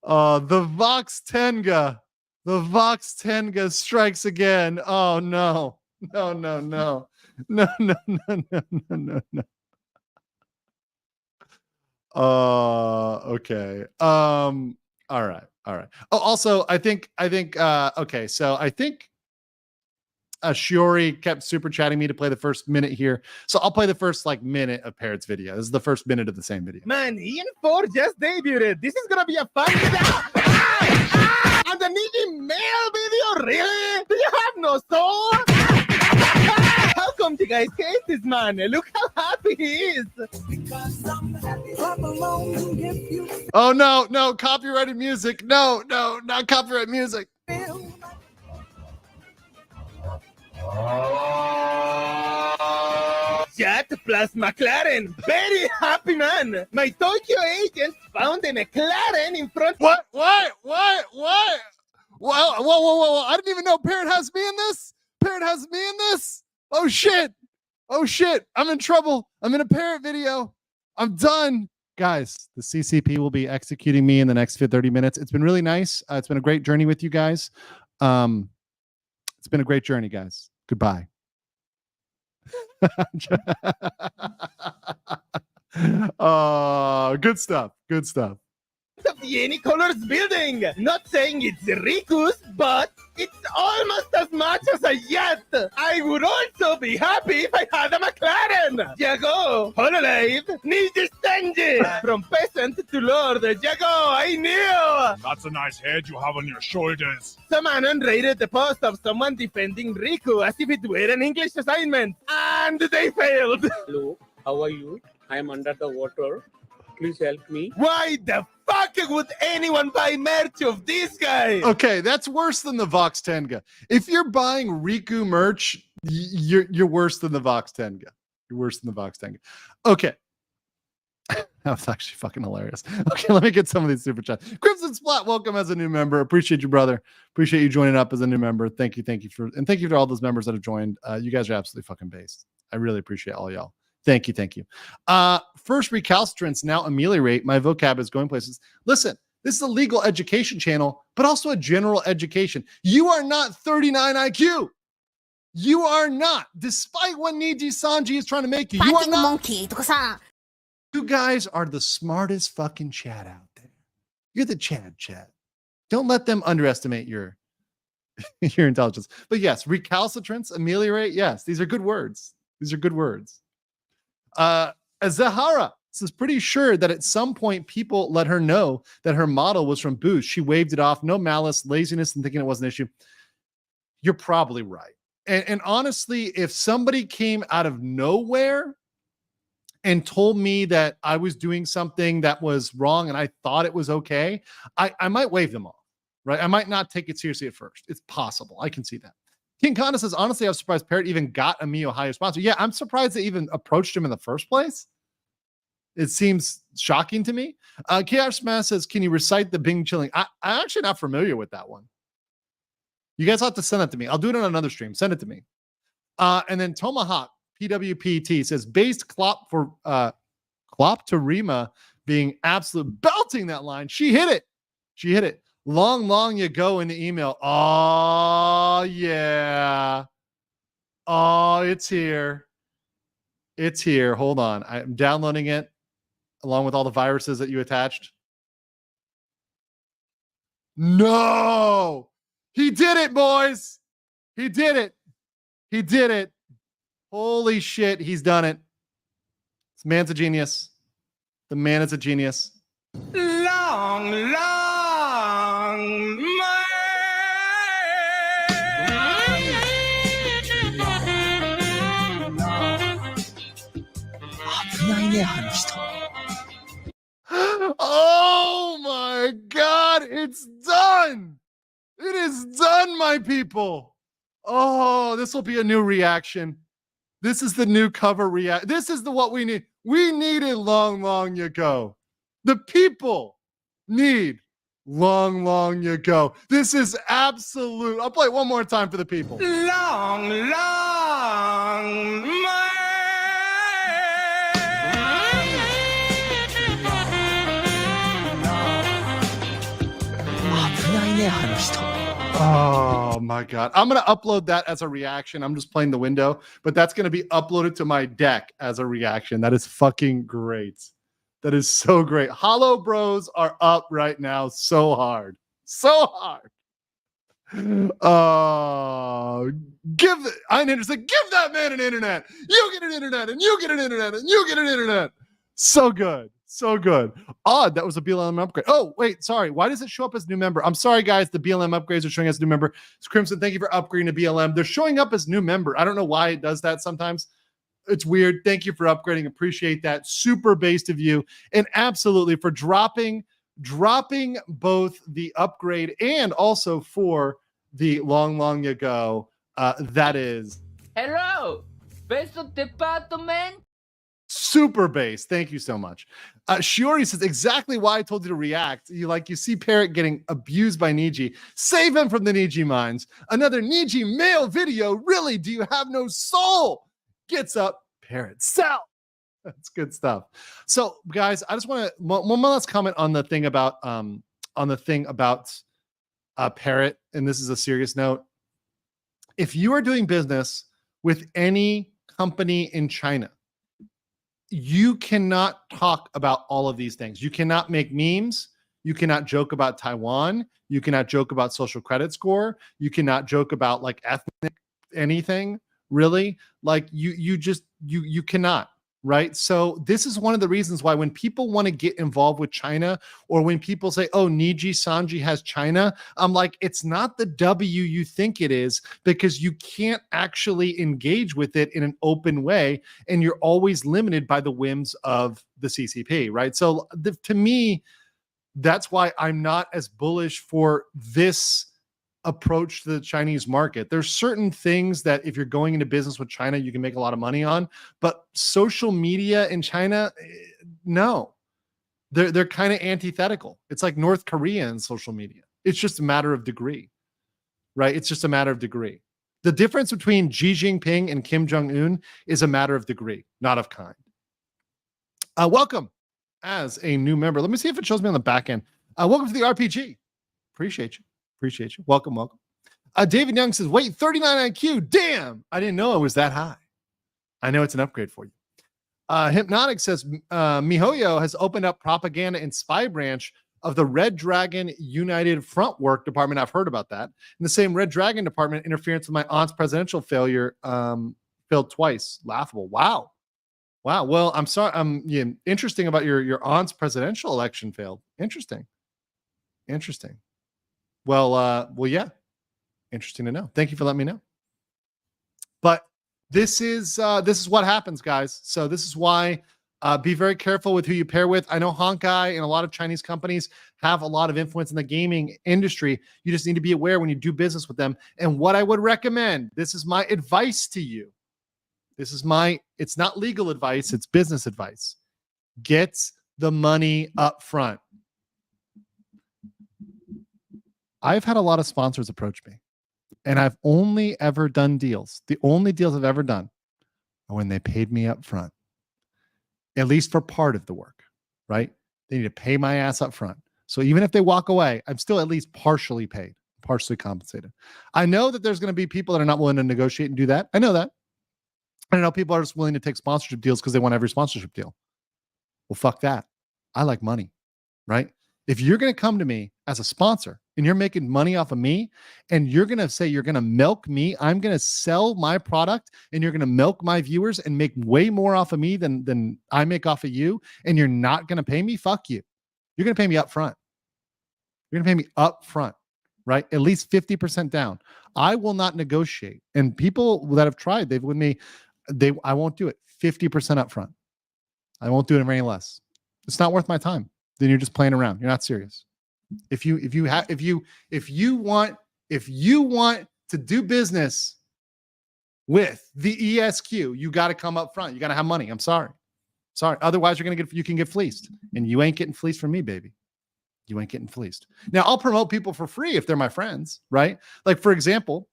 The Vox Tenga. The Vox Tenga strikes again. Oh no. No, no, no. No, no, no, no, no, no, no. Okay. All right. Oh, also, I think okay, so I think Shiori kept super chatting me to play the first minute here. So I'll play the first like minute of Parrot's video. This is the first minute of the same video. Man, Ian 4 just debuted. This is gonna be a fun video. And the needy male video, really? Do you have no soul? How come you guys hate this man? Look how happy he is. Oh no, copyrighted music. No, not copyright music. Jet plus McLaren. Very happy man. My Tokyo agent found a McLaren in front. What? Whoa. I didn't even know Parrot has me in this. Oh shit. I'm in trouble. I'm in a Parrot video. I'm done. Guys, the CCP will be executing me in the next 30 minutes. It's been really nice. It's been a great journey with you guys. It's been a great journey, guys. Goodbye. Good stuff. Of the Any Colors building. Not saying it's Riku's, but it's almost as much as a yacht. I would also be happy if I had a McLaren. Jago, HoloLive, need to stange. From peasant to lord, Jago, I knew. That's a nice head you have on your shoulders. Someone unrated the post of someone defending Riku as if it were an English assignment. And they failed. Hello, how are you? I am under the water. Please help me. Why the fuck would anyone buy merch of this guy? Okay, that's worse than the Vox Tenga. If you're buying Riku merch, you're worse than the Vox Tenga. Okay. That was actually fucking hilarious. Okay, let me get some of these super chats. Crimson Splat, welcome as a new member. Appreciate you, brother. Appreciate you joining up as a new member. Thank you to all those members that have joined. You guys are absolutely fucking based. I really appreciate all y'all. Thank you. First recalcitrance, now ameliorate. My vocab is going places. Listen, this is a legal education channel, but also a general education. You are not 39 IQ. You are not. Despite what Niji Sanji is trying to make you, you are not. You guys are the smartest fucking chat out there. You're the chat. Don't let them underestimate your intelligence. But yes, recalcitrance, ameliorate. Yes, these are good words. Zahara is pretty sure that at some point people let her know that her model was from Boost. She waved it off. No malice, laziness, and thinking it was an issue. You're probably right. And honestly, if somebody came out of nowhere and told me that I was doing something that was wrong and I thought it was okay, I might wave them off, right? I might not take it seriously at first. It's possible. I can see that. King Kanda says, honestly, I was surprised Parrot even got a Me Ohio sponsor. Yeah, I'm surprised they even approached him in the first place. It seems shocking to me. KR Smash says, can you recite the Bing Chilling? I'm actually not familiar with that one. You guys have to send that to me. I'll do it on another stream. Send it to me. And then Tomahawk, PWPT, says, based Klopp to Rima being absolute belting that line. She hit it. Long you go in the email. Oh, yeah. Oh, it's here. Hold on. I'm downloading it along with all the viruses that you attached. No. He did it, boys. He did it. Holy shit. He's done it. This man's a genius. The man is a genius. Long. Oh my God, it's done. It is done, my people. Oh, this will be a new reaction. This is the new cover react. This is what we need. We needed long ago. The people need long ago. This is absolute. I'll play it one more time for the people. Long. Oh my God. I'm going to upload that as a reaction. I'm just playing the window, but that's going to be uploaded to my deck as a reaction. That is fucking great. That is so great. Hollow Bros are up right now so hard. So hard. I'm interested. Give that man an internet. You get an internet, and you get an internet, and you get an internet. So good. So good. Odd. That was a BLM upgrade. Oh, wait. Sorry. Why does it show up as new member? I'm sorry, guys. The BLM upgrades are showing as new member. It's Crimson. Thank you for upgrading to BLM. They're showing up as new member. I don't know why it does that sometimes. It's weird. Thank you for upgrading. Appreciate that. Super based of you. And absolutely for dropping both the upgrade and also for the long ago. That is Hello, Beso Department. super base. Thank you so much. Shiori says exactly why I told you to react. You see Parrot getting abused by Niji. Save him from the Niji mines. Another Niji male video. Really? Do you have no soul? Gets up. Parrot sell. That's good stuff. So, guys, I just want to one last comment on the thing about Parrot, and this is a serious note. If you are doing business with any company in China, you cannot talk about all of these things. You cannot make memes. You cannot joke about Taiwan. You cannot joke about social credit score. You cannot joke about like ethnic anything, really. Like you cannot. Right. So this is one of the reasons why when people want to get involved with China, or when people say, oh, Niji Sanji has China, I'm like, it's not the W you think it is, because you can't actually engage with it in an open way. And you're always limited by the whims of the CCP. Right. So to me, that's why I'm not as bullish for this approach to the Chinese market. There's certain things that if you're going into business with China, you can make a lot of money on, but social media in China, no, they're kind of antithetical. It's like North Korea and social media. It's just a matter of degree, right? It's just a matter of degree. The difference between Xi Jinping and Kim Jong-un is a matter of degree, not of kind. Welcome as a new member. Let me see if it shows me on the back end. Welcome to the RPG. Appreciate you. Welcome. David Young says, wait, 39 IQ. Damn. I didn't know it was that high. I know it's an upgrade for you. Hypnotic says, MiHoYo has opened up propaganda and spy branch of the Red Dragon United Front Work Department. I've heard about that. And the same Red Dragon Department interference with my aunt's presidential failure failed twice. Laughable. Wow. Well, I'm sorry. Interesting about your aunt's presidential election failed. Interesting. Well, yeah. Interesting to know. Thank you for letting me know. But this is what happens, guys. So this is why be very careful with who you pair with. I know Honkai and a lot of Chinese companies have a lot of influence in the gaming industry. You just need to be aware when you do business with them. And what I would recommend, this is my advice to you. It's not legal advice, it's business advice. Get the money up front. I've had a lot of sponsors approach me, and I've only ever done deals. The only deals I've ever done are when they paid me up front, at least for part of the work, right? They need to pay my ass up front. So even if they walk away, I'm still at least partially paid, partially compensated. I know that there's going to be people that are not willing to negotiate and do that. I know that. I know people are just willing to take sponsorship deals because they want every sponsorship deal. Well, fuck that. I like money, right? If you're going to come to me as a sponsor and you're making money off of me, and you're going to say you're going to milk me, I'm going to sell my product and you're going to milk my viewers and make way more off of me than I make off of you, and you're not going to pay me, fuck you. You're going to pay me up front. You're going to pay me up front, right? At least 50% down. I will not negotiate. And people that have tried, they've with me, I won't do it. 50% up front. I won't do it any less. It's not worth my time. Then you're just playing around. You're not serious. If you want to do business with the ESQ, you got to come up front. You got to have money. I'm sorry. Otherwise, you can get fleeced, and you ain't getting fleeced from me, baby. You ain't getting fleeced. Now, I'll promote people for free if they're my friends, right? Like for example,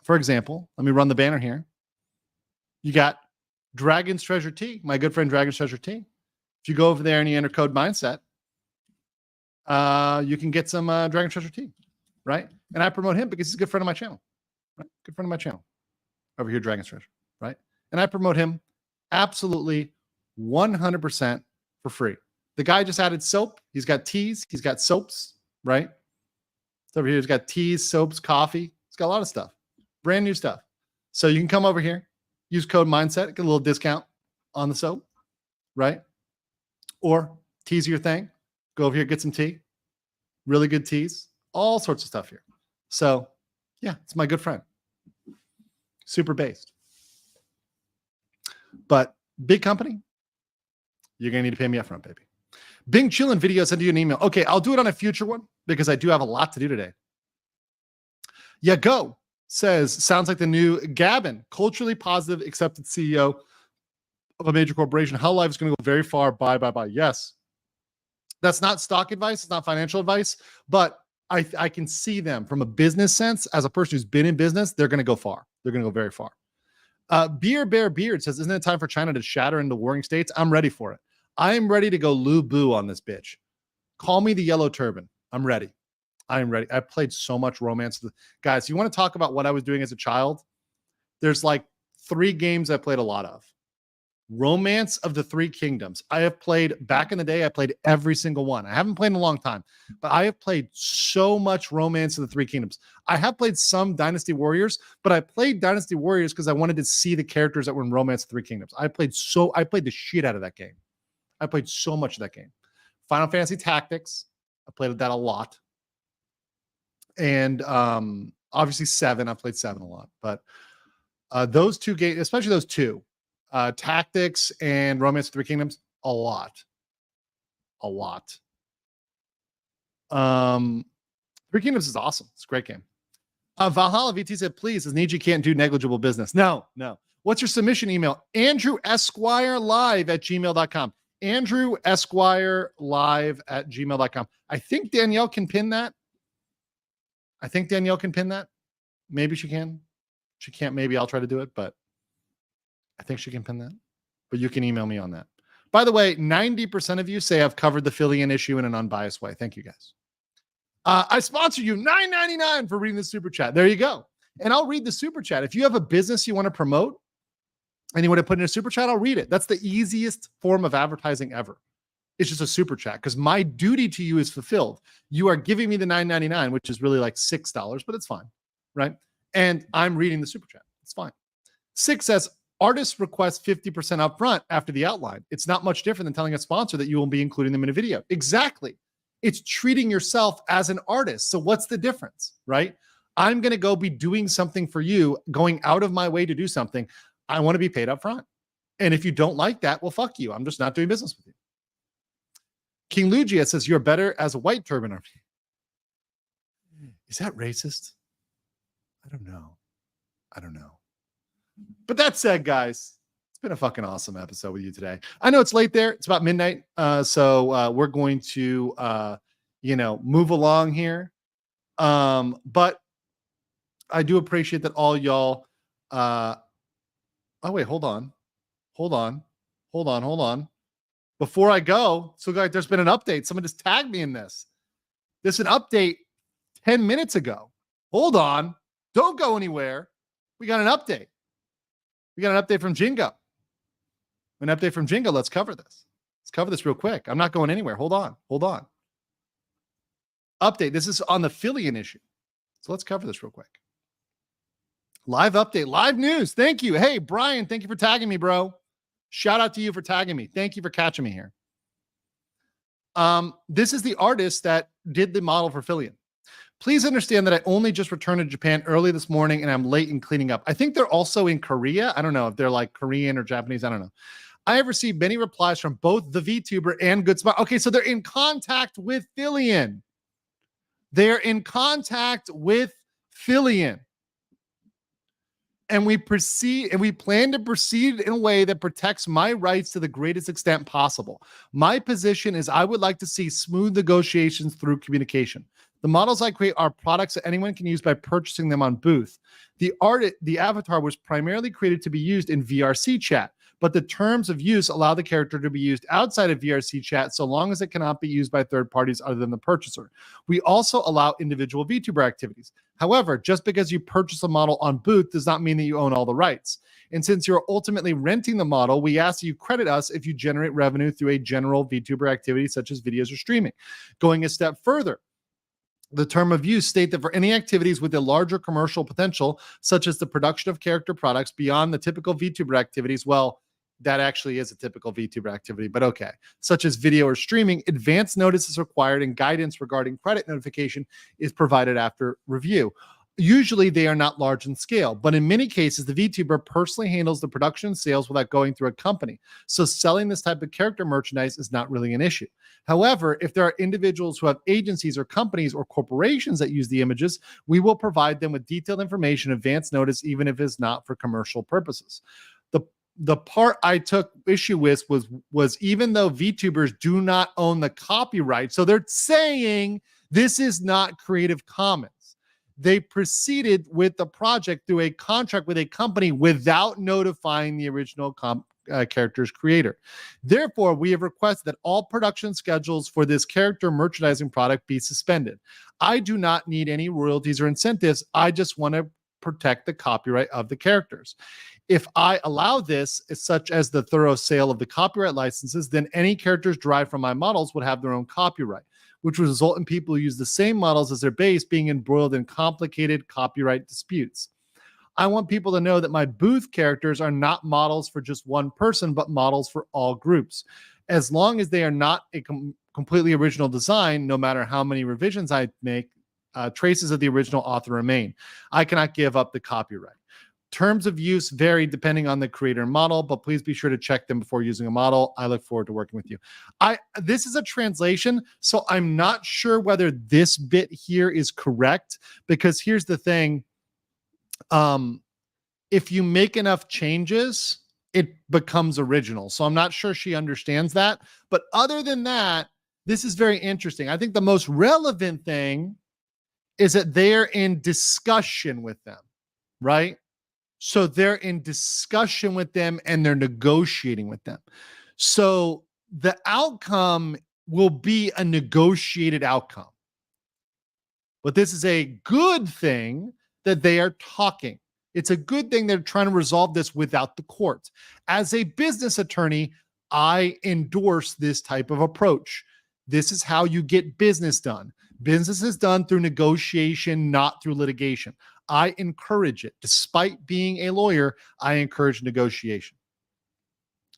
let me run the banner here. You got Dragon's Treasure Tea, my good friend Dragon's Treasure Tea. If you go over there and you enter code mindset, you can get some Dragon Treasure Tea, right? And I promote him because he's a good friend of my channel, right? Good friend of my channel over here, Dragon's Treasure, right? And I promote him absolutely 100% for free. The guy just added soap. He's got teas. He's got soaps, right? So over here, he's got teas, soaps, coffee. He's got a lot of stuff. Brand new stuff. So you can come over here, use code mindset, get a little discount on the soap, right? Or teas are your thing. Go over here, get some tea. Really good teas. All sorts of stuff here. So yeah, it's my good friend. Super based. But big company, you're going to need to pay me up front, baby. Bing Chillin' video sent you an email. Okay, I'll do it on a future one because I do have a lot to do today. Yeah, go says, sounds like the new Gavin, culturally positive, accepted CEO of a major corporation. HoloLive is going to go very far. Bye. Yes. That's not stock advice. It's not financial advice, but I can see them from a business sense. As a person who's been in business, they're going to go far. They're going to go very far. Beer Bear Beard says, isn't it time for China to shatter into warring states? I'm ready for it. I am ready to go Lu Bu on this bitch. Call me the yellow turban. I'm ready. I am ready. I played so much romance. Guys, you want to talk about what I was doing as a child? There's like 3 games I played a lot of. Romance of the Three Kingdoms. I have played, back in the day, I played every single one. I haven't played in a long time, but I have played so much Romance of the Three Kingdoms. I have played some Dynasty Warriors, but I played Dynasty Warriors because I wanted to see the characters that were in Romance of the Three Kingdoms. I played the shit out of that game. I played so much of that game. Final Fantasy Tactics. I played that a lot. And obviously 7. I played 7 a lot. But those 2 games, especially those 2, Tactics and Romance of the Three Kingdoms, a lot. Three Kingdoms is awesome. It's a great game. Valhalla VT said, please, as Nietzsche can't do negligible business. No. What's your submission email? AndrewEsquirelive@gmail.com. AndrewEsquirelive@gmail.com. I think Danielle can pin that. Maybe she can. She can't. Maybe I'll try to do it, but I think she can pin that. But you can email me on that. By the way, 90% of you say I've covered the Fillian issue in an unbiased way. Thank you, guys. I sponsor you $9.99 for reading the super chat. There you go. And I'll read the super chat. If you have a business you want to promote and you want to put in a super chat, I'll read it. That's the easiest form of advertising ever. It's just a super chat because my duty to you is fulfilled. You are giving me the $9.99, which is really like $6, but it's fine, right? And I'm reading the super chat. It's fine. 6 says, artists request 50% upfront after the outline. It's not much different than telling a sponsor that you will be including them in a video. Exactly. It's treating yourself as an artist. So what's the difference, right? I'm going to go be doing something for you, going out of my way to do something. I want to be paid up front. And if you don't like that, well, fuck you. I'm just not doing business with you. King Lugia says, you're better as a white turban. Is that racist? I don't know. But that said, guys, it's been a fucking awesome episode with you today. I know it's late there. It's about midnight. So we're going to, move along here. But I do appreciate that all y'all. Oh, wait, hold on. Before I go, so guys, there's been an update. Someone just tagged me in this. There's an update 10 minutes ago. Hold on. Don't go anywhere. We got an update. From Jingo. Let's cover this. Let's cover this real quick. I'm not going anywhere. Hold on. Update. This is on the Fillian issue. So let's cover this real quick. Live update. Live news. Thank you. Hey, Brian, thank you for tagging me, bro. Shout out to you for tagging me. Thank you for catching me here. This is the artist that did the model for Fillian. Please understand that I only just returned to Japan early this morning and I'm late in cleaning up. I think they're also in Korea. I don't know if they're like Korean or Japanese. I don't know. I have received many replies from both the VTuber and Good Spot. Okay, so they're in contact with Fillian. And we plan to proceed in a way that protects my rights to the greatest extent possible. My position is I would like to see smooth negotiations through communication. The models I create are products that anyone can use by purchasing them on Booth. The avatar was primarily created to be used in VRC chat, but the terms of use allow the character to be used outside of VRC chat so long as it cannot be used by third parties other than the purchaser. We also allow individual VTuber activities. However, just because you purchase a model on Booth does not mean that you own all the rights. And since you're ultimately renting the model, we ask that you credit us if you generate revenue through a general VTuber activity such as videos or streaming. Going a step further, the term of use state that for any activities with a larger commercial potential, such as the production of character products beyond the typical VTuber activities, well, that actually is a typical VTuber activity, but okay, such as video or streaming, advance notice is required and guidance regarding credit notification is provided after review. Usually they are not large in scale, but in many cases, the VTuber personally handles the production and sales without going through a company. So selling this type of character merchandise is not really an issue. However, if there are individuals who have agencies or companies or corporations that use the images, we will provide them with detailed information, advance notice, even if it's not for commercial purposes. The part I took issue with was even though VTubers do not own the copyright, so they're saying this is not Creative Commons. They proceeded with the project through a contract with a company without notifying the original character's creator. Therefore, we have requested that all production schedules for this character merchandising product be suspended. I do not need any royalties or incentives. I just want to protect the copyright of the characters. If I allow this, such as the thorough sale of the copyright licenses, then any characters derived from my models would have their own copyright, which would result in people who use the same models as their base being embroiled in complicated copyright disputes. I want people to know that my Booth characters are not models for just one person, but models for all groups. As long as they are not a completely original design, no matter how many revisions I make, traces of the original author remain. I cannot give up the copyright. Terms of use vary depending on the creator and model, but please be sure to check them before using a model. I look forward to working with you. This is a translation, so I'm not sure whether this bit here is correct, because here's the thing. If you make enough changes, it becomes original. So I'm not sure she understands that. But other than that, this is very interesting. I think the most relevant thing is that they're in discussion with them, right? So they're in discussion with them and they're negotiating with them. So the outcome will be a negotiated outcome. But this is a good thing that they are talking. It's a good thing they're trying to resolve this without the courts. As a business attorney, I endorse this type of approach. This is how you get business done. Business is done through negotiation, not through litigation. I encourage it. Despite being a lawyer, I encourage negotiation.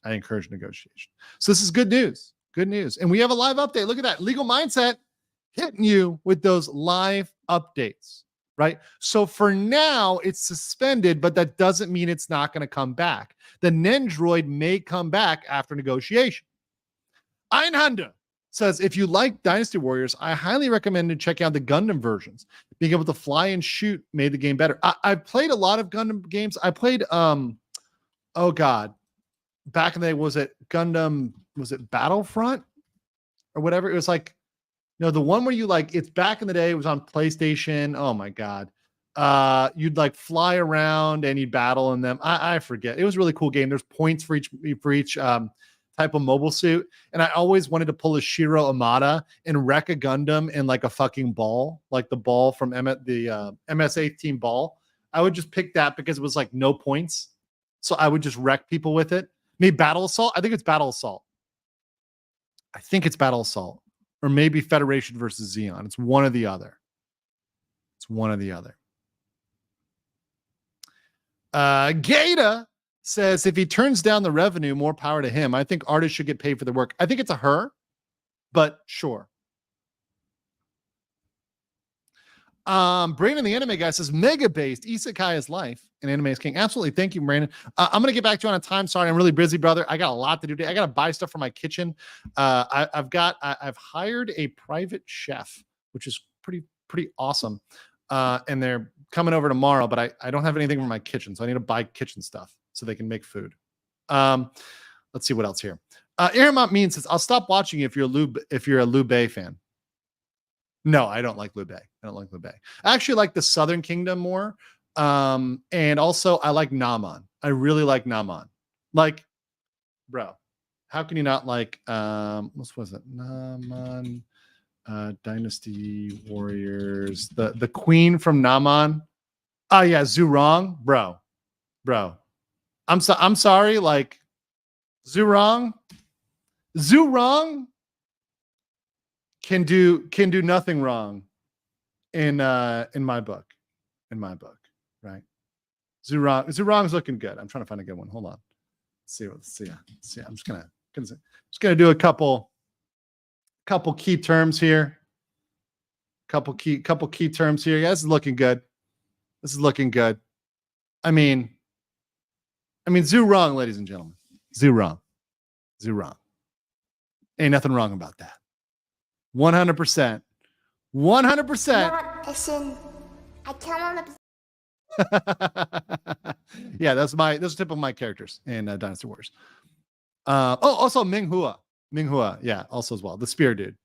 So this is good news. Good news. And we have a live update. Look at that. Legal Mindset hitting you with those live updates, right? So for now, it's suspended, but that doesn't mean it's not going to come back. The Nendroid may come back after negotiation. Einhunde says, if you like Dynasty Warriors, I highly recommend checking out the Gundam versions. Being able to fly and shoot made the game better. I've played a lot of Gundam games. I played, oh God, back in the day, was it Battlefront or whatever? It was like, the one where you it's back in the day, it was on PlayStation. Oh my God. You'd fly around and you'd battle in them. I forget. It was a really cool game. There's points for each type of mobile suit, and I always wanted to pull a Shiro Amada and wreck a Gundam in a fucking ball, like the ball from the MS-18 ball. I would just pick that because it was no points, so I would just wreck people with it. Maybe Battle Assault. I think it's Battle Assault, or maybe Federation versus Xeon. It's one or the other. Gata says, if he turns down the revenue, more power to him. I think artists should get paid for their work. I think it's a her, but sure. Brandon, the anime guy, says, mega-based Isekai is life and anime is king. Absolutely. Thank you, Brandon. I'm going to get back to you on a time. Sorry, I'm really busy, brother. I got a lot to do today. I got to buy stuff for my kitchen. I've hired a private chef, which is pretty awesome. And they're coming over tomorrow, but I don't have anything for my kitchen, so I need to buy kitchen stuff so they can make food. Let's see what else here. Aramount Mean says, I'll stop watching if you're a Liu Bei fan. No, I don't like Liu Bei. I actually like the Southern Kingdom more. And also I like Naman. I really like Naman. bro. How can you not like what was it? Naman Dynasty Warriors. The queen from Naman. Oh yeah, Zurong, bro. I'm sorry, like Zurong can do nothing wrong in my book. Right? Zurong's looking good. I'm trying to find a good one. Hold on. Let's see. I'm just gonna do a couple key terms here. Couple key terms here. Yeah, this is looking good. I mean, Zurong, ladies and gentlemen. Zurong. Ain't nothing wrong about that. 100%. 100%. Not a sin. I cannot. Yeah, those are tip of my characters in Dynasty Wars. Also Minghua. Yeah, also as well. The spear dude.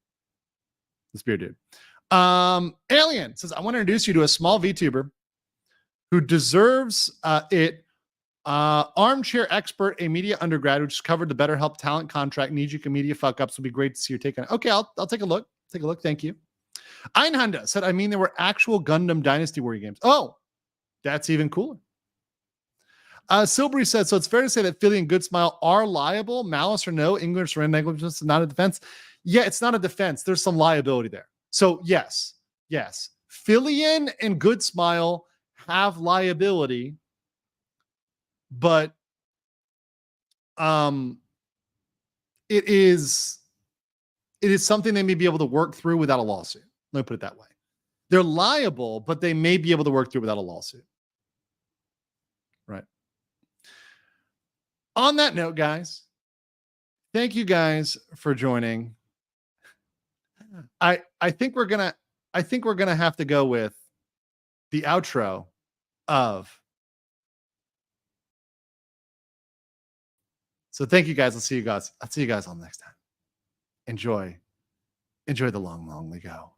Alien says, I want to introduce you to a small VTuber who deserves it. Armchair expert, a media undergrad who just covered the BetterHelp talent contract. Need you media fuck ups. Would be great to see your take on it. Okay, I'll take a look. Thank you. Einhanda said, I mean, there were actual Gundam Dynasty Warrior games. Oh, that's even cooler. Silbury said, so it's fair to say that Fillian and Good Smile are liable, malice or no, English or negligence, not a defense. Yeah, it's not a defense. There's some liability there. So yes. Fillian and Good Smile have liability, but it is something they may be able to work through without a lawsuit. Let me put it that way. They're liable, but they may be able to work through without a lawsuit. Right. On that note, guys, thank you guys for joining. I think we're gonna have to go with the outro of. So thank you guys. I'll see you guys on the next time. Enjoy the long, long we go.